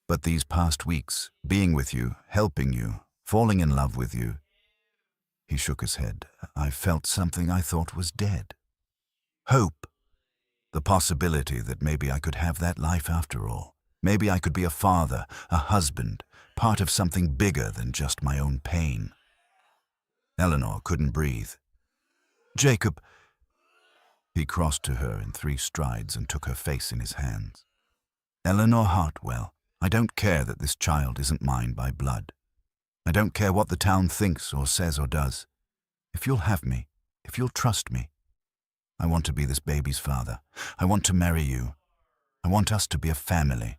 But these past weeks, being with you, helping you, falling in love with you. He shook his head. I felt something I thought was dead. Hope. The possibility that maybe I could have that life after all. Maybe I could be a father, a husband, part of something bigger than just my own pain. Eleanor couldn't breathe. Jacob. He crossed to her in 3 strides and took her face in his hands. Eleanor Hartwell, I don't care that this child isn't mine by blood. I don't care what the town thinks or says or does. If you'll have me, if you'll trust me, I want to be this baby's father. I want to marry you. I want us to be a family.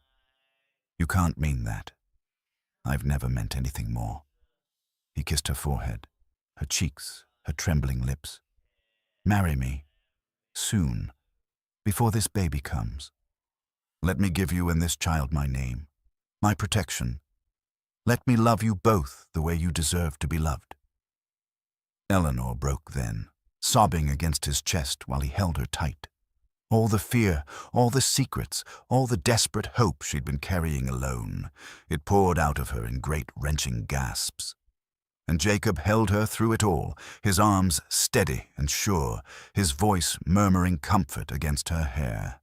You can't mean that. I've never meant anything more. He kissed her forehead, her cheeks, her trembling lips. Marry me. Soon. Before this baby comes. Let me give you and this child my name, my protection. Let me love you both the way you deserve to be loved. Eleanor broke then, sobbing against his chest while he held her tight. All the fear, all the secrets, all the desperate hope she'd been carrying alone, it poured out of her in great wrenching gasps. And Jacob held her through it all, his arms steady and sure, his voice murmuring comfort against her hair.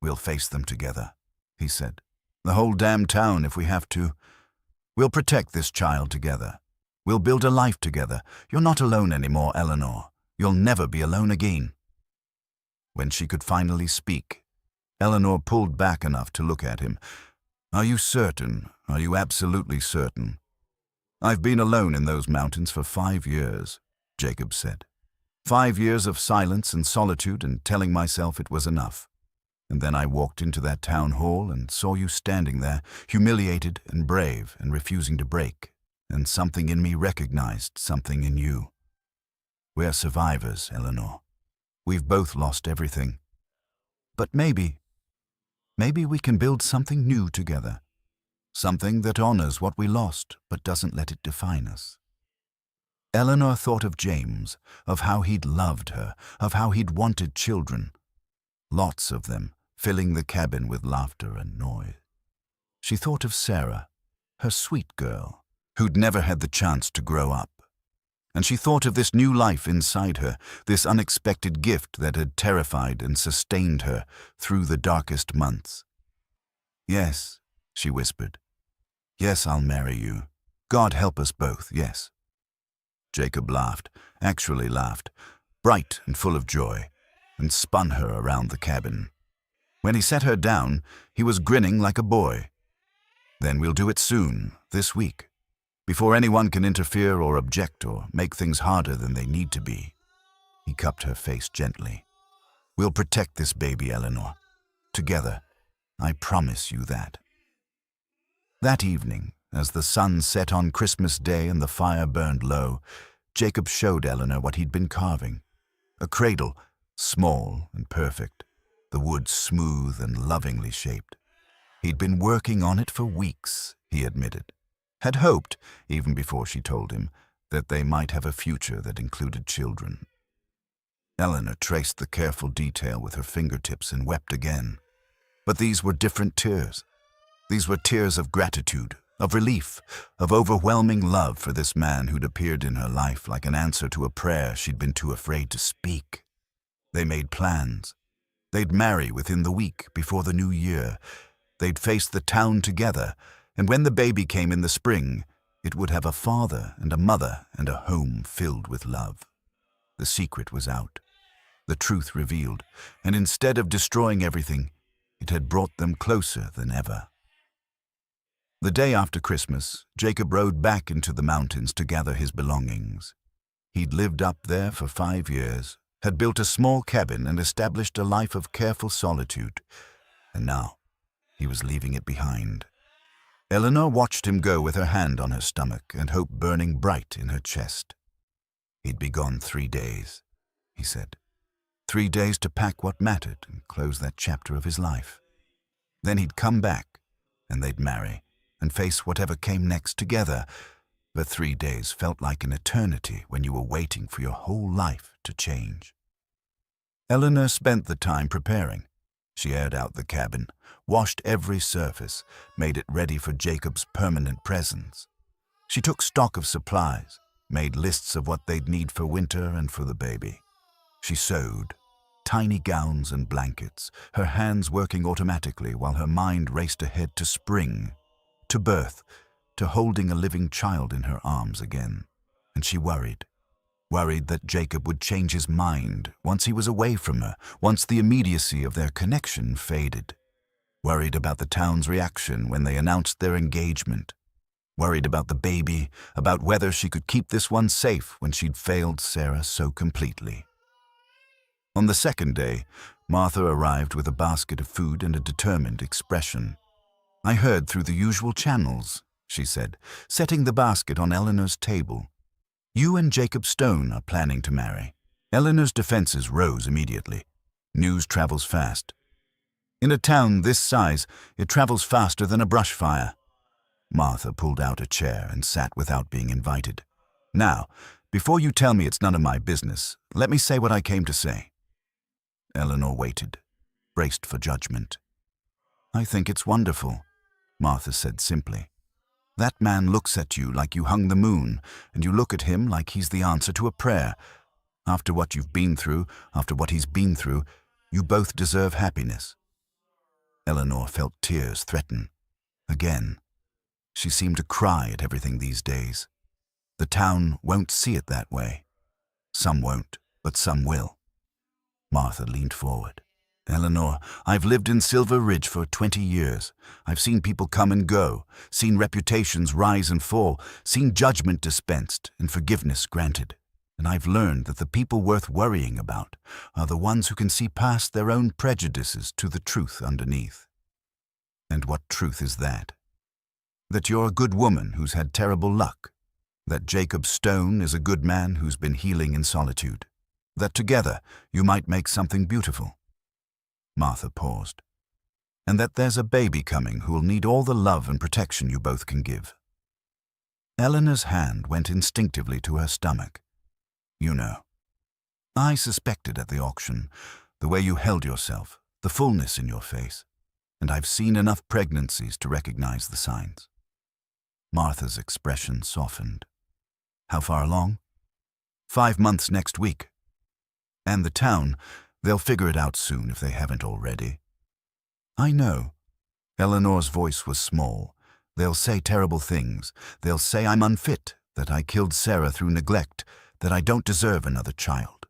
We'll face them together, he said. The whole damn town if we have to. We'll protect this child together. We'll build a life together. You're not alone anymore, Eleanor. You'll never be alone again. When she could finally speak, Eleanor pulled back enough to look at him. Are you certain? Are you absolutely certain? I've been alone in those mountains for 5 years, Jacob said. 5 years of silence and solitude and telling myself it was enough. And then I walked into that town hall and saw you standing there, humiliated and brave and refusing to break, and something in me recognized something in you. We're survivors, Eleanor. We've both lost everything. But maybe we can build something new together. Something that honors what we lost but doesn't let it define us. Eleanor thought of James, of how he'd loved her, of how he'd wanted children. Lots of them, filling the cabin with laughter and noise. She thought of Sarah, her sweet girl, who'd never had the chance to grow up. And she thought of this new life inside her, this unexpected gift that had terrified and sustained her through the darkest months. Yes, she whispered. Yes, I'll marry you. God help us both, yes. Jacob laughed, actually laughed, bright and full of joy, and spun her around the cabin. When he set her down, he was grinning like a boy. Then we'll do it soon, this week, before anyone can interfere or object or make things harder than they need to be. He cupped her face gently. We'll protect this baby, Eleanor. Together. I promise you that. That evening, as the sun set on Christmas Day and the fire burned low, Jacob showed Eleanor what he'd been carving. A cradle, small and perfect, the wood smooth and lovingly shaped. He'd been working on it for weeks, he admitted. Had hoped, even before she told him, that they might have a future that included children. Eleanor traced the careful detail with her fingertips and wept again. But these were different tears. These were tears of gratitude, of relief, of overwhelming love for this man who'd appeared in her life like an answer to a prayer she'd been too afraid to speak. They made plans. They'd marry within the week before the new year. They'd face the town together, and when the baby came in the spring, it would have a father and a mother and a home filled with love. The secret was out, the truth revealed, and instead of destroying everything, it had brought them closer than ever. The day after Christmas, Jacob rode back into the mountains to gather his belongings. He'd lived up there for 5 years, had built a small cabin and established a life of careful solitude, and now he was leaving it behind. Eleanor watched him go with her hand on her stomach and hope burning bright in her chest. He'd be gone 3 days, he said. 3 days to pack what mattered and close that chapter of his life. Then he'd come back, and they'd marry and face whatever came next together. But 3 days felt like an eternity when you were waiting for your whole life to change. Eleanor spent the time preparing. She aired out the cabin, washed every surface, made it ready for Jacob's permanent presence. She took stock of supplies, made lists of what they'd need for winter and for the baby. She sewed, tiny gowns and blankets, her hands working automatically while her mind raced ahead to spring, to birth, to holding a living child in her arms again. And she worried that Jacob would change his mind once he was away from her, once the immediacy of their connection faded. Worried about the town's reaction when they announced their engagement. Worried about the baby, about whether she could keep this one safe when she'd failed Sarah so completely. On the second day, Martha arrived with a basket of food and a determined expression. "I heard through the usual channels," she said, setting the basket on Eleanor's table. "You and Jacob Stone are planning to marry." Eleanor's defenses rose immediately. News travels fast. In a town this size, it travels faster than a brush fire. Martha pulled out a chair and sat without being invited. "Now, before you tell me it's none of my business, let me say what I came to say." Eleanor waited, braced for judgment. "I think it's wonderful," Martha said simply. "That man looks at you like you hung the moon, and you look at him like he's the answer to a prayer. After what you've been through, after what he's been through, you both deserve happiness." Eleanor felt tears threaten. Again. She seemed to cry at everything these days. The town won't see it that way. Some won't, but some will. Martha leaned forward. "Eleanor, I've lived in Silver Ridge for 20 years. I've seen people come and go, seen reputations rise and fall, seen judgment dispensed and forgiveness granted. And I've learned that the people worth worrying about are the ones who can see past their own prejudices to the truth underneath." "And what truth is that?" "That you're a good woman who's had terrible luck. That Jacob Stone is a good man who's been healing in solitude. That together you might make something beautiful." Martha paused. "And that there's a baby coming who'll need all the love and protection you both can give." Eleanor's hand went instinctively to her stomach. "You know. I suspected at the auction, the way you held yourself, the fullness in your face, and I've seen enough pregnancies to recognize the signs." Martha's expression softened. "How far along?" 5 months next week. And the town, they'll figure it out soon if they haven't already." "I know." Eleanor's voice was small. "They'll say terrible things. They'll say I'm unfit, that I killed Sarah through neglect, that I don't deserve another child.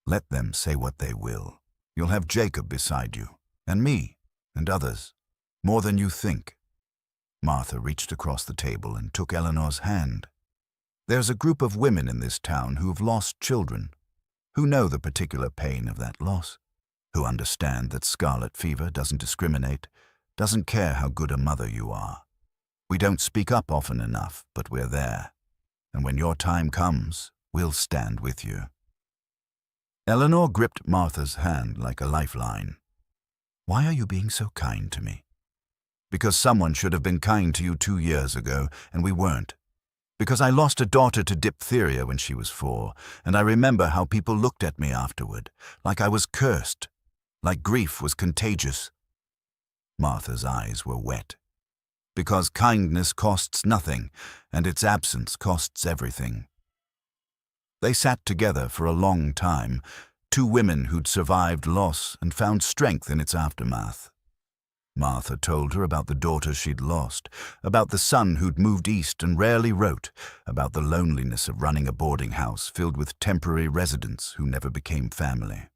Let them say what they will. You'll have Jacob beside you, and me, and others, more than you think." Martha reached across the table and took Eleanor's hand. "There's a group of women in this town who've lost children, who know the particular pain of that loss, who understand that scarlet fever doesn't discriminate, doesn't care how good a mother you are. We don't speak up often enough, but we're there. And when your time comes, we'll stand with you." Eleanor gripped Martha's hand like a lifeline. "Why are you being so kind to me?" "Because someone should have been kind to you 2 years ago, and we weren't. Because I lost a daughter to diphtheria when she was 4, and I remember how people looked at me afterward, like I was cursed, like grief was contagious." Martha's eyes were wet. "Because kindness costs nothing, and its absence costs everything." They sat together for a long time, 2 women who'd survived loss and found strength in its aftermath. Martha told her about the daughter she'd lost, about the son who'd moved east and rarely wrote, about the loneliness of running a boarding house filled with temporary residents who never became family.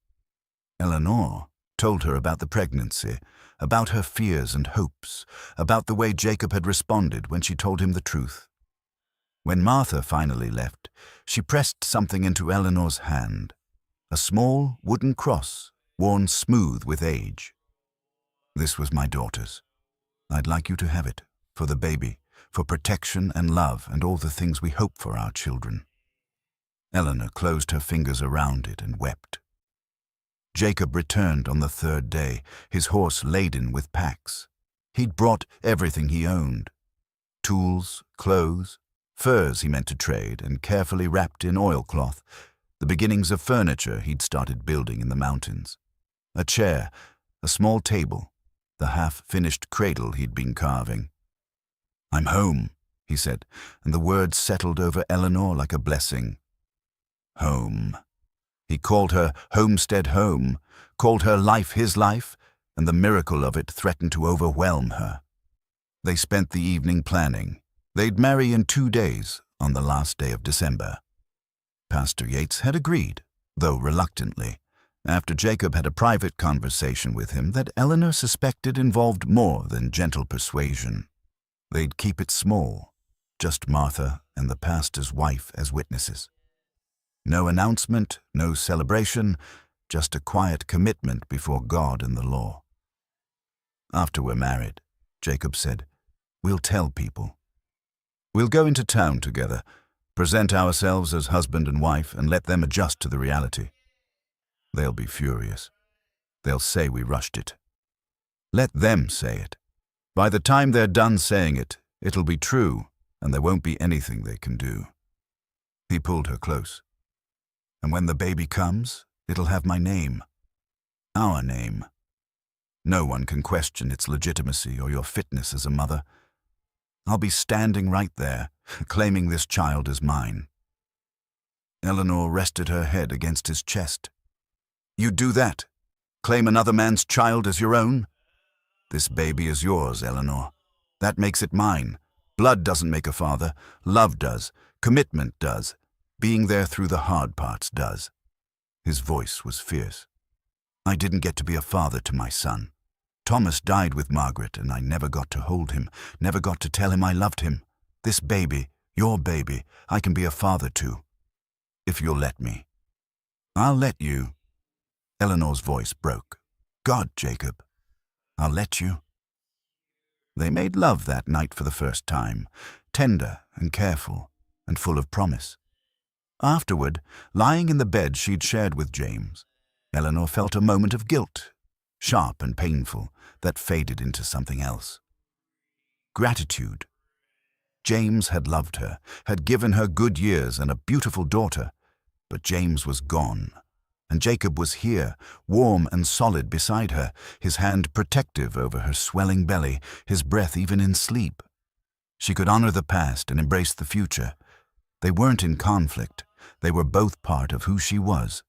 Eleanor told her about the pregnancy, about her fears and hopes, about the way Jacob had responded when she told him the truth. When Martha finally left, she pressed something into Eleanor's hand, a small wooden cross worn smooth with age. "This was my daughter's. I'd like you to have it, for the baby, for protection and love and all the things we hope for our children. Eleanor closed her fingers around it and wept. Jacob returned on the third day, his horse laden with packs. He'd brought everything he owned. Tools, clothes, furs he meant to trade, and carefully wrapped in oilcloth, the beginnings of furniture he'd started building in the mountains. A chair, a small table, the half-finished cradle he'd been carving. "I'm home," he said, and the words settled over Eleanor like a blessing. Home. He called her homestead home, called her life his life, and the miracle of it threatened to overwhelm her. They spent the evening planning. They'd marry in 2 days, on the last day of December. Pastor Yates had agreed, though reluctantly, after Jacob had a private conversation with him that Eleanor suspected involved more than gentle persuasion. They'd keep it small, just Martha and the pastor's wife as witnesses. No announcement, no celebration, just a quiet commitment before God and the law. "After we're married," Jacob said, "we'll tell people. We'll go into town together, present ourselves as husband and wife, and let them adjust to the reality. They'll be furious. They'll say we rushed it. Let them say it. By the time they're done saying it, it'll be true, and there won't be anything they can do." He pulled her close. "And when the baby comes, it'll have my name. Our name. No one can question its legitimacy or your fitness as a mother. I'll be standing right there, claiming this child as mine." Eleanor rested her head against his chest. "You'd do that? Claim another man's child as your own?" "This baby is yours, Eleanor. That makes it mine. Blood doesn't make a father. Love does. Commitment does. Being there through the hard parts does." His voice was fierce. "I didn't get to be a father to my son. Thomas died with Margaret, and I never got to hold him, never got to tell him I loved him. This baby, your baby, I can be a father to. If you'll let me." "I'll let you." Eleanor's voice broke. "God, Jacob, I'll let you." They made love that night for the first time, tender and careful and full of promise. Afterward, lying in the bed she'd shared with James, Eleanor felt a moment of guilt, sharp and painful, that faded into something else. Gratitude. James had loved her, had given her good years and a beautiful daughter, but James was gone, and Jacob was here, warm and solid beside her, his hand protective over her swelling belly, his breath even in sleep. She could honor the past and embrace the future. They weren't in conflict. They were both part of who she was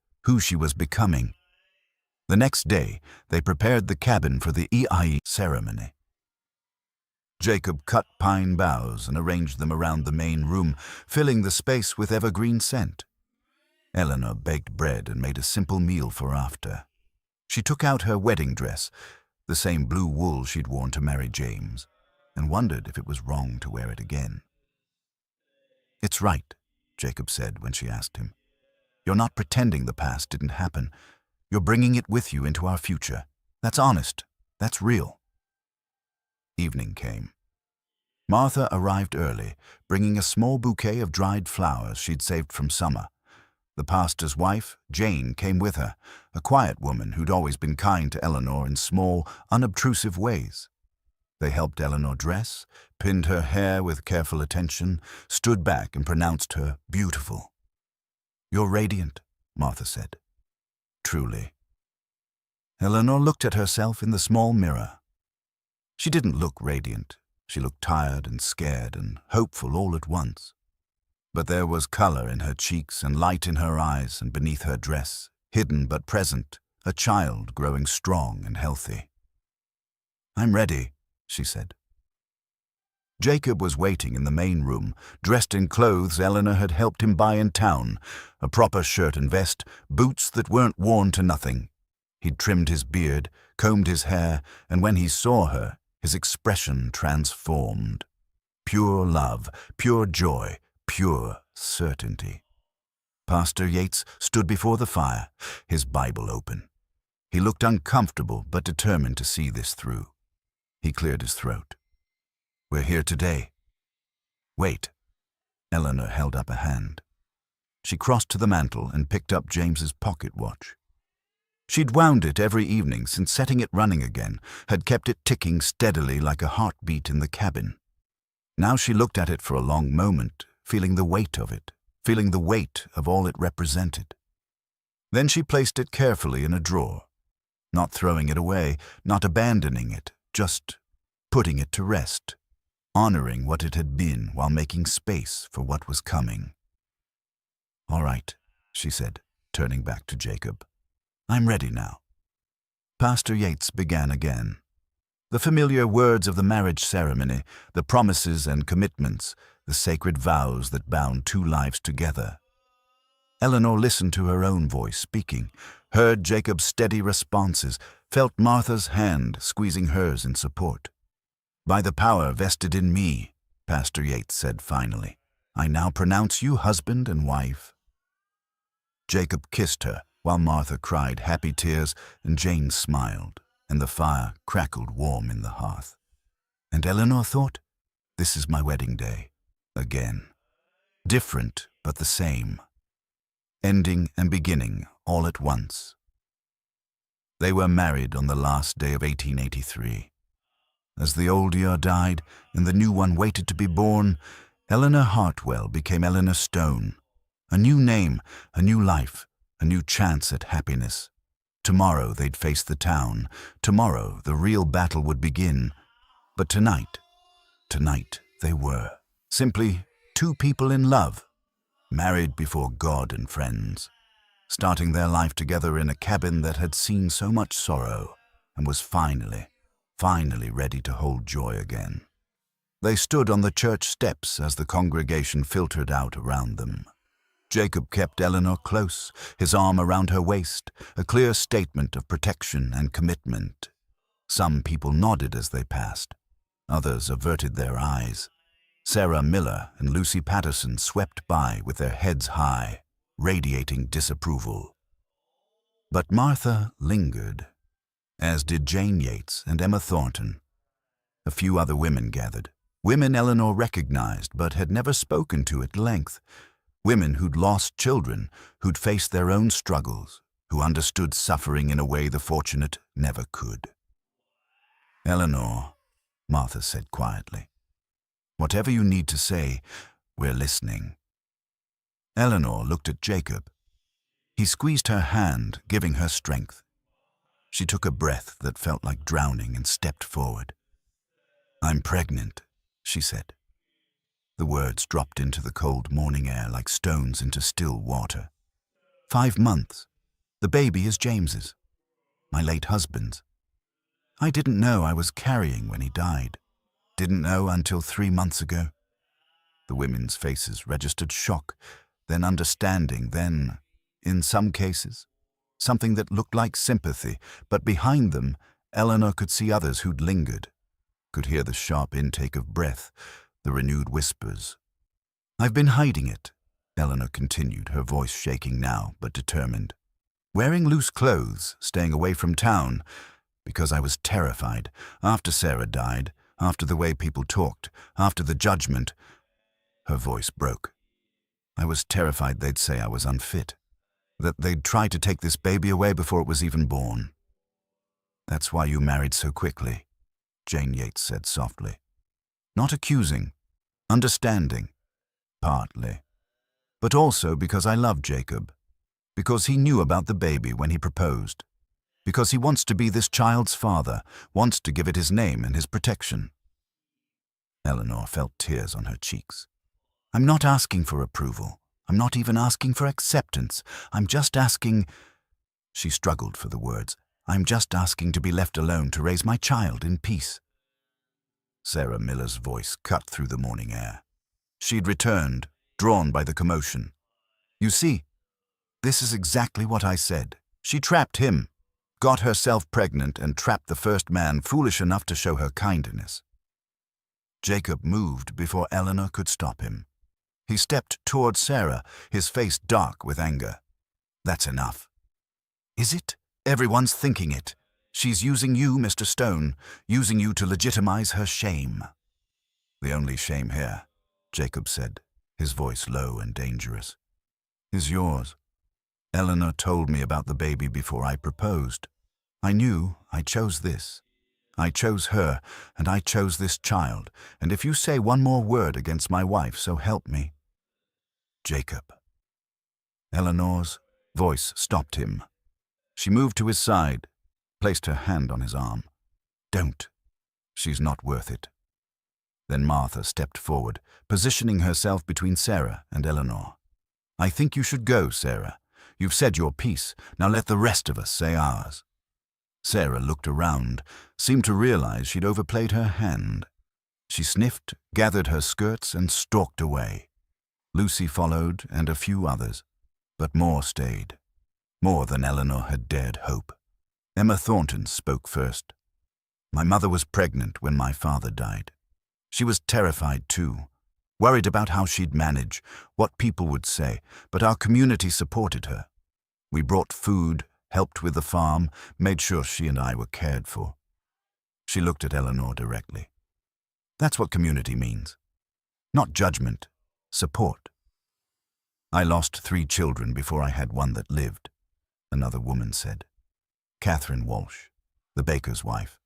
becoming. The next day, they prepared the cabin for the EIE ceremony. Jacob cut pine boughs and arranged them around the main room, filling the space with evergreen scent. Eleanor baked bread and made a simple meal for after. She took out her wedding dress, the same blue wool she'd worn to marry James, and wondered if it was wrong to wear it again. "It's right," Jacob said when she asked him. "You're not pretending the past didn't happen. You're bringing it with you into our future. That's honest. That's real." Evening came. Martha arrived early, bringing a small bouquet of dried flowers she'd saved from summer. The pastor's wife, Jane, came with her, a quiet woman who'd always been kind to Eleanor in small, unobtrusive ways. They helped Eleanor dress, pinned her hair with careful attention, stood back and pronounced her beautiful. "You're radiant," Martha said. "Truly." Eleanor looked at herself in the small mirror. She didn't look radiant. She looked tired and scared and hopeful all at once. But there was color in her cheeks and light in her eyes and beneath her dress, hidden but present, a child growing strong and healthy. "I'm ready," she said. Jacob was waiting in the main room, dressed in clothes Eleanor had helped him buy in town, a proper shirt and vest, boots that weren't worn to nothing. He'd trimmed his beard, combed his hair, and when he saw her, his expression transformed. Pure love, pure joy, pure certainty. Pastor Yates stood before the fire, his Bible open. He looked uncomfortable but determined to see this through. He cleared his throat. We're here today. Wait. Eleanor held up a hand. She crossed to the mantel and picked up James's pocket watch. She'd wound it every evening since setting it running again, had kept it ticking steadily like a heartbeat in the cabin. Now she looked at it for a long moment, feeling the weight of it, feeling the weight of all it represented. Then she placed it carefully in a drawer, not throwing it away, not abandoning it, just putting it to rest, honoring what it had been while making space for what was coming. "All right," she said, turning back to Jacob. "I'm ready now." Pastor Yates began again. The familiar words of the marriage ceremony, the promises and commitments, the sacred vows that bound two lives together. Eleanor listened to her own voice speaking, heard Jacob's steady responses, felt Martha's hand squeezing hers in support. "By the power vested in me," Pastor Yates said finally, "I now pronounce you husband and wife." Jacob kissed her, while Martha cried happy tears and Jane smiled, and the fire crackled warm in the hearth. And Eleanor thought, this is my wedding day, again. Different, but the same. Ending and beginning all at once. They were married on the last day of 1883. As the old year died and the new one waited to be born, Eleanor Hartwell became Eleanor Stone. A new name, a new life, a new chance at happiness. Tomorrow they'd face the town. Tomorrow the real battle would begin. But tonight they were simply two people in love, married before God and friends, starting their life together in a cabin that had seen so much sorrow and was finally ready to hold joy again. They stood on the church steps as the congregation filtered out around them. Jacob kept Eleanor close, his arm around her waist, a clear statement of protection and commitment. Some people nodded as they passed. Others averted their eyes. Sarah Miller and Lucy Patterson swept by with their heads high, radiating disapproval. But Martha lingered, as did Jane Yates and Emma Thornton. A few other women gathered, women Eleanor recognized but had never spoken to at length. Women who'd lost children, who'd faced their own struggles, who understood suffering in a way the fortunate never could. "Eleanor," Martha said quietly, "whatever you need to say, we're listening." Eleanor looked at Jacob. He squeezed her hand, giving her strength. She took a breath that felt like drowning and stepped forward. "I'm pregnant," she said. The words dropped into the cold morning air like stones into still water. 5 months. The baby is James's, my late husband's. I didn't know I was carrying when he died. Didn't know until 3 months ago. The women's faces registered shock, then understanding, then, in some cases, something that looked like sympathy, but behind them, Eleanor could see others who'd lingered, could hear the sharp intake of breath, the renewed whispers. "I've been hiding it," Eleanor continued, her voice shaking now, but determined. "Wearing loose clothes, staying away from town, because I was terrified. After Sarah died, after the way people talked, after the judgment." Her voice broke. "I was terrified they'd say I was unfit, that they'd try to take this baby away before it was even born." "That's why you married so quickly," Jane Yates said softly. Not accusing, understanding, partly. But also because I loved Jacob, because he knew about the baby when he proposed, because he wants to be this child's father, wants to give it his name and his protection. Eleanor felt tears on her cheeks. "I'm not asking for approval. I'm not even asking for acceptance. I'm just asking—" She struggled for the words. "I'm just asking to be left alone to raise my child in peace." Sarah Miller's voice cut through the morning air. She'd returned, drawn by the commotion. "You see, this is exactly what I said. She trapped him, got herself pregnant and trapped the first man foolish enough to show her kindness." Jacob moved before Eleanor could stop him. He stepped toward Sarah, his face dark with anger. "That's enough." "Is it? Everyone's thinking it. She's using you, Mr. Stone, using you to legitimize her shame." The only shame here, Jacob said, his voice low and dangerous, is yours. Eleanor told me about the baby before I proposed. I knew I chose this. I chose her, and I chose this child, and if you say one more word against my wife, so help me. Jacob. Eleanor's voice stopped him. She moved to his side, placed her hand on his arm. Don't. She's not worth it. Then Martha stepped forward, positioning herself between Sarah and Eleanor. I think you should go, Sarah. You've said your piece. Now let the rest of us say ours. Sarah looked around, seemed to realize she'd overplayed her hand. She sniffed, gathered her skirts, and stalked away. Lucy followed, and a few others, but more stayed. More than Eleanor had dared hope. Emma Thornton spoke first. My mother was pregnant when my father died. She was terrified too, worried about how she'd manage, what people would say, but our community supported her. We brought food, helped with the farm, made sure she and I were cared for. She looked at Eleanor directly. That's what community means. Not judgment, support. I lost 3 children before I had one that lived, another woman said. Catherine Walsh, the baker's wife.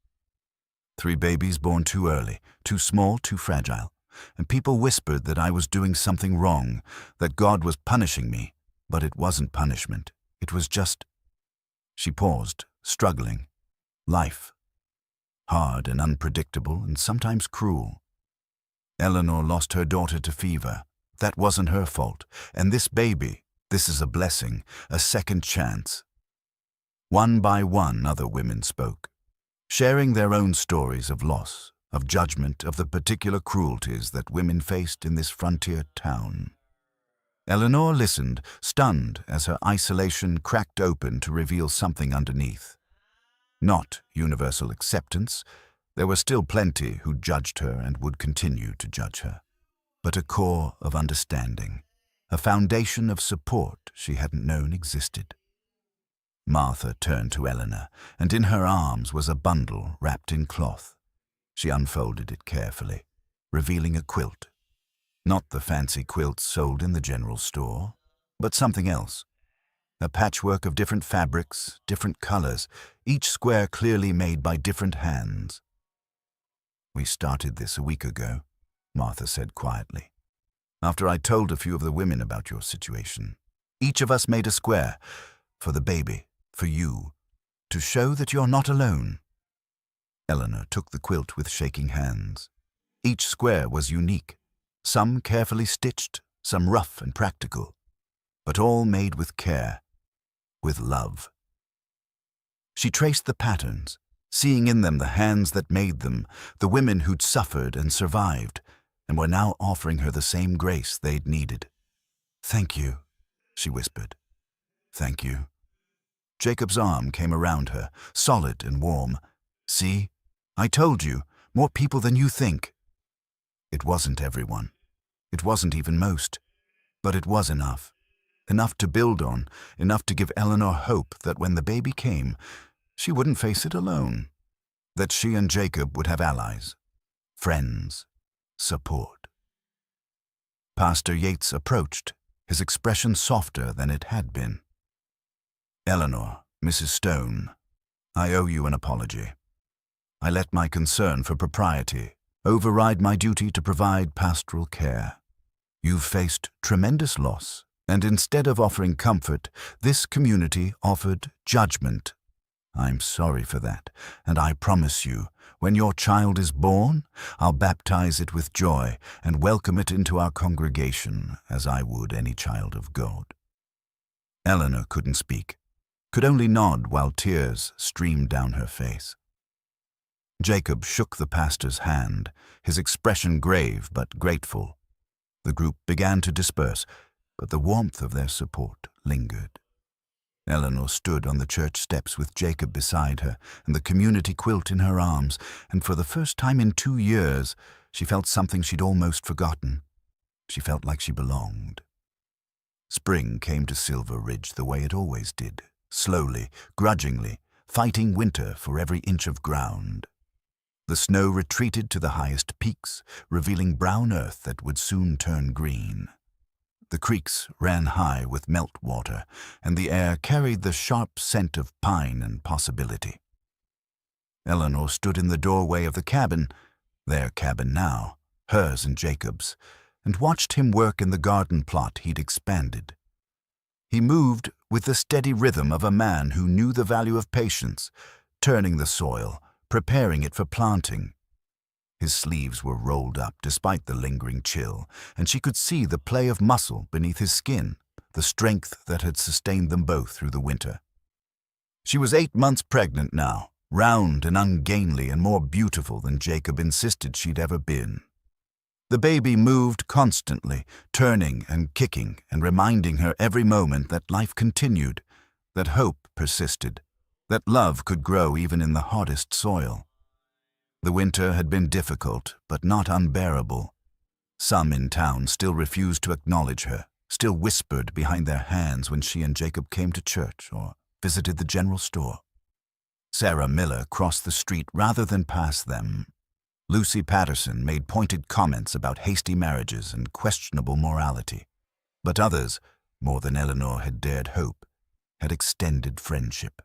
3 babies born too early, too small, too fragile, and people whispered that I was doing something wrong, that God was punishing me, but it wasn't punishment. It was just... She paused, struggling. Life. Hard and unpredictable and sometimes cruel. Eleanor lost her daughter to fever. That wasn't her fault. And this baby, this is a blessing, a second chance. One by one, other women spoke, sharing their own stories of loss, of judgment, of the particular cruelties that women faced in this frontier town. Eleanor listened, stunned as her isolation cracked open to reveal something underneath. Not universal acceptance, there were still plenty who judged her and would continue to judge her, but a core of understanding, a foundation of support she hadn't known existed. Martha turned to Eleanor, and in her arms was a bundle wrapped in cloth. She unfolded it carefully, revealing a quilt. Not the fancy quilts sold in the general store, but something else. A patchwork of different fabrics, different colors, each square clearly made by different hands. We started this a week ago, Martha said quietly. After I told a few of the women about your situation, each of us made a square, for the baby, for you, to show that you're not alone. Eleanor took the quilt with shaking hands. Each square was unique. Some carefully stitched, some rough and practical, but all made with care, with love. She traced the patterns, seeing in them the hands that made them, the women who'd suffered and survived, and were now offering her the same grace they'd needed. Thank you, she whispered. Thank you. Jacob's arm came around her, solid and warm. See, I told you, more people than you think. It wasn't everyone. It wasn't even most, but it was enough. Enough to build on, enough to give Eleanor hope that when the baby came, she wouldn't face it alone, that she and Jacob would have allies, friends, support. Pastor Yates approached, his expression softer than it had been. Eleanor, Mrs. Stone, I owe you an apology. I let my concern for propriety override my duty to provide pastoral care. You've faced tremendous loss, and instead of offering comfort, this community offered judgment. I'm sorry for that, and I promise you, when your child is born, I'll baptize it with joy and welcome it into our congregation as I would any child of God. Eleanor couldn't speak, could only nod while tears streamed down her face. Jacob shook the pastor's hand, his expression grave but grateful. The group began to disperse, but the warmth of their support lingered. Eleanor stood on the church steps with Jacob beside her and the community quilt in her arms, and for the first time in 2 years, she felt something she'd almost forgotten. She felt like she belonged. Spring came to Silver Ridge the way it always did, slowly, grudgingly, fighting winter for every inch of ground. The snow retreated to the highest peaks, revealing brown earth that would soon turn green. The creeks ran high with meltwater, and the air carried the sharp scent of pine and possibility. Eleanor stood in the doorway of the cabin, their cabin now, hers and Jacob's, and watched him work in the garden plot he'd expanded. He moved with the steady rhythm of a man who knew the value of patience, turning the soil, preparing it for planting. His sleeves were rolled up despite the lingering chill, and she could see the play of muscle beneath his skin, the strength that had sustained them both through the winter. She was 8 months pregnant now, round and ungainly and more beautiful than Jacob insisted she'd ever been. The baby moved constantly, turning and kicking and reminding her every moment that life continued, that hope persisted, that love could grow even in the hardest soil. The winter had been difficult, but not unbearable. Some in town still refused to acknowledge her, still whispered behind their hands when she and Jacob came to church or visited the general store. Sarah Miller crossed the street rather than pass them. Lucy Patterson made pointed comments about hasty marriages and questionable morality. But others, more than Eleanor had dared hope, had extended friendship.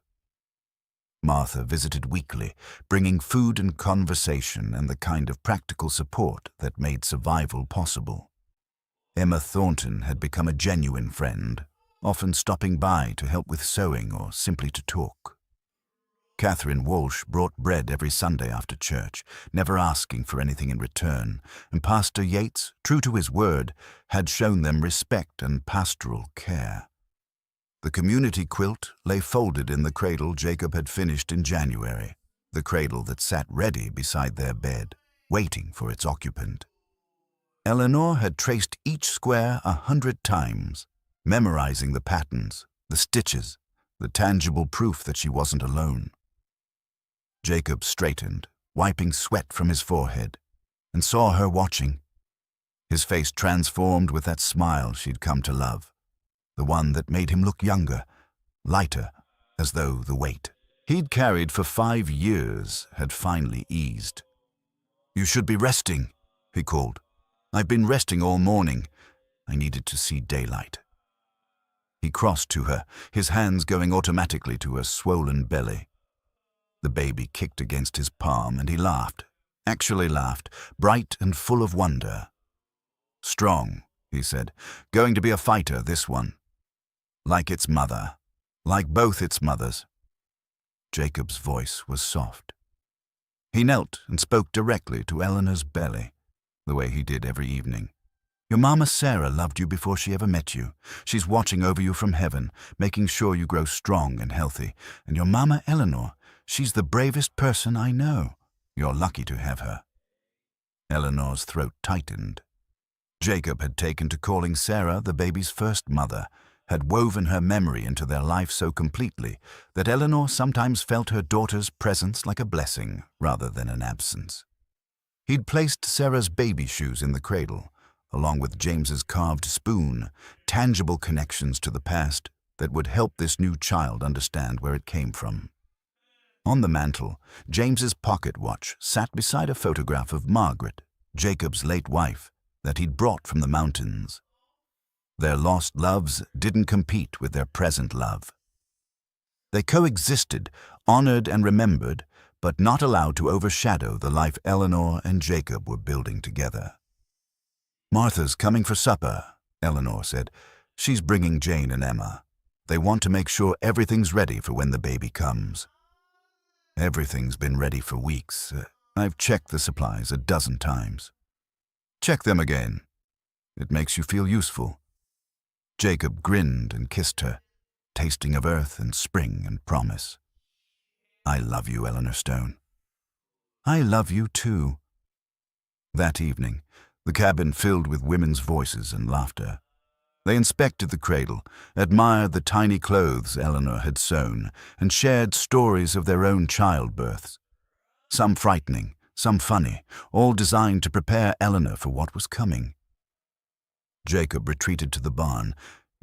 Martha visited weekly, bringing food and conversation and the kind of practical support that made survival possible. Emma Thornton had become a genuine friend, often stopping by to help with sewing or simply to talk. Catherine Walsh brought bread every Sunday after church, never asking for anything in return, and Pastor Yates, true to his word, had shown them respect and pastoral care. The community quilt lay folded in the cradle Jacob had finished in January, the cradle that sat ready beside their bed, waiting for its occupant. Eleanor had traced each square 100 times, memorizing the patterns, the stitches, the tangible proof that she wasn't alone. Jacob straightened, wiping sweat from his forehead, and saw her watching. His face transformed with that smile she'd come to love, the one that made him look younger, lighter, as though the weight he'd carried for 5 years had finally eased. "You should be resting," he called. "I've been resting all morning. I needed to see daylight." He crossed to her, his hands going automatically to her swollen belly. The baby kicked against his palm, and he laughed, actually laughed, bright and full of wonder. "Strong," he said. "Going to be a fighter, this one. Like its mother. Like both its mothers." Jacob's voice was soft. He knelt and spoke directly to Eleanor's belly, the way he did every evening. "Your Mama Sarah loved you before she ever met you. She's watching over you from heaven, making sure you grow strong and healthy. And your Mama Eleanor, she's the bravest person I know. You're lucky to have her." Eleanor's throat tightened. Jacob had taken to calling Sarah the baby's first mother, had woven her memory into their life so completely that Eleanor sometimes felt her daughter's presence like a blessing rather than an absence. He'd placed Sarah's baby shoes in the cradle, along with James's carved spoon, tangible connections to the past that would help this new child understand where it came from. On the mantel, James's pocket watch sat beside a photograph of Margaret, Jacob's late wife, that he'd brought from the mountains. Their lost loves didn't compete with their present love. They coexisted, honored and remembered, but not allowed to overshadow the life Eleanor and Jacob were building together. "Martha's coming for supper," Eleanor said. "She's bringing Jane and Emma. They want to make sure everything's ready for when the baby comes." "Everything's been ready for weeks. I've checked the supplies a dozen times." "Check them again. It makes you feel useful." Jacob grinned and kissed her, tasting of earth and spring and promise. "I love you, Eleanor Stone." "I love you too." That evening, the cabin filled with women's voices and laughter. They inspected the cradle, admired the tiny clothes Eleanor had sewn, and shared stories of their own childbirths. Some frightening, some funny, all designed to prepare Eleanor for what was coming. Jacob retreated to the barn,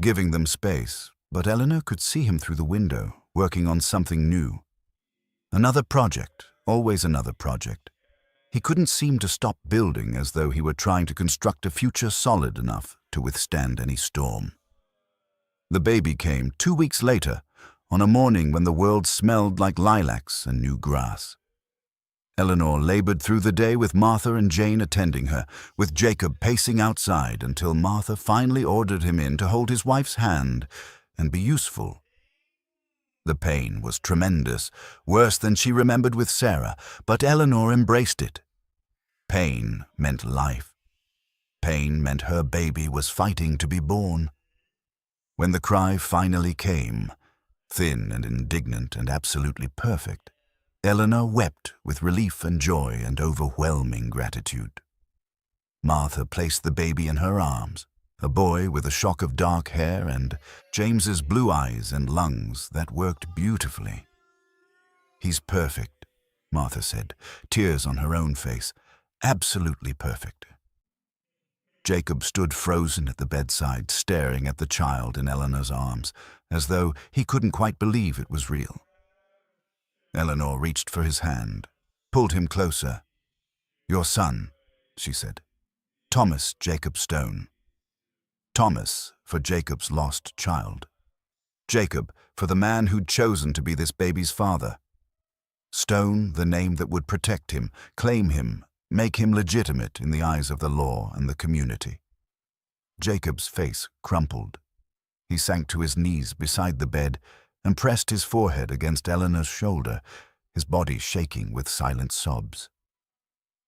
giving them space, but Eleanor could see him through the window, working on something new. Another project, always another project. He couldn't seem to stop building, as though he were trying to construct a future solid enough to withstand any storm. The baby came 2 weeks later, on a morning when the world smelled like lilacs and new grass. Eleanor labored through the day with Martha and Jane attending her, with Jacob pacing outside until Martha finally ordered him in to hold his wife's hand and be useful. The pain was tremendous, worse than she remembered with Sarah, but Eleanor embraced it. Pain meant life. Pain meant her baby was fighting to be born. When the cry finally came, thin and indignant and absolutely perfect, Eleanor wept with relief and joy and overwhelming gratitude. Martha placed the baby in her arms, a boy with a shock of dark hair and James's blue eyes and lungs that worked beautifully. "He's perfect," Martha said, tears on her own face. "Absolutely perfect." Jacob stood frozen at the bedside, staring at the child in Eleanor's arms, as though he couldn't quite believe it was real. Eleanor reached for his hand, pulled him closer. "Your son," she said. "Thomas Jacob Stone." Thomas for Jacob's lost child. Jacob for the man who'd chosen to be this baby's father. Stone, the name that would protect him, claim him, make him legitimate in the eyes of the law and the community. Jacob's face crumpled. He sank to his knees beside the bed and pressed his forehead against Eleanor's shoulder, his body shaking with silent sobs.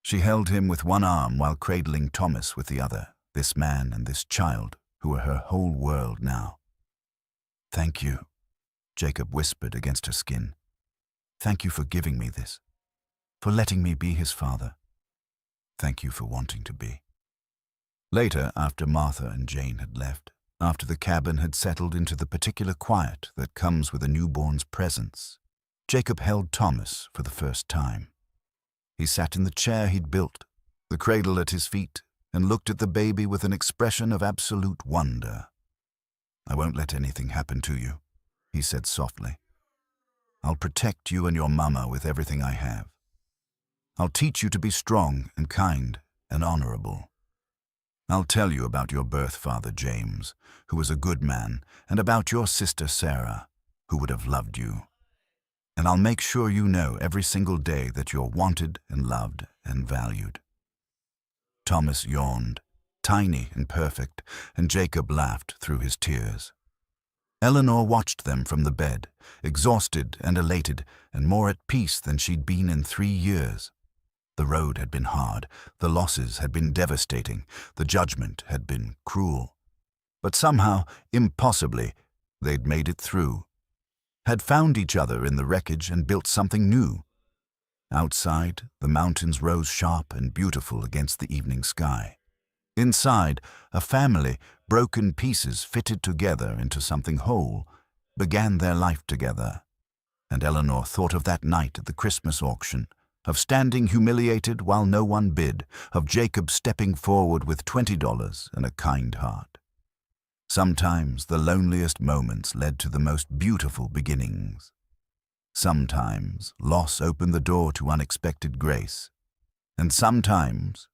She held him with one arm while cradling Thomas with the other, this man and this child, who were her whole world now. "Thank you," Jacob whispered against her skin. "Thank you for giving me this, for letting me be his father. Thank you for wanting to be." Later, after Martha and Jane had left, after the cabin had settled into the particular quiet that comes with a newborn's presence, Jacob held Thomas for the first time. He sat in the chair he'd built, the cradle at his feet, and looked at the baby with an expression of absolute wonder. "I won't let anything happen to you," he said softly. "I'll protect you and your mama with everything I have. I'll teach you to be strong and kind and honorable. I'll tell you about your birth father, James, who was a good man, and about your sister, Sarah, who would have loved you. And I'll make sure you know every single day that you're wanted and loved and valued." Thomas yawned, tiny and perfect, and Jacob laughed through his tears. Eleanor watched them from the bed, exhausted and elated, and more at peace than she'd been in 3 years. The road had been hard, the losses had been devastating, the judgment had been cruel. But somehow, impossibly, they'd made it through, had found each other in the wreckage and built something new. Outside, the mountains rose sharp and beautiful against the evening sky. Inside, a family, broken pieces fitted together into something whole, began their life together. And Eleanor thought of that night at the Christmas auction, of standing humiliated while no one bid, of Jacob stepping forward with $20 and a kind heart. Sometimes the loneliest moments led to the most beautiful beginnings. Sometimes loss opened the door to unexpected grace. And sometimes,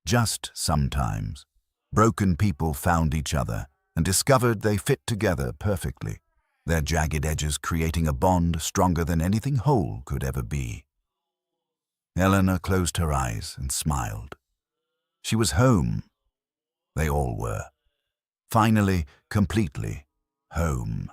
just sometimes, broken people found each other and discovered they fit together perfectly, their jagged edges creating a bond stronger than anything whole could ever be. Eleanor closed her eyes and smiled. She was home. They all were. Finally, completely home.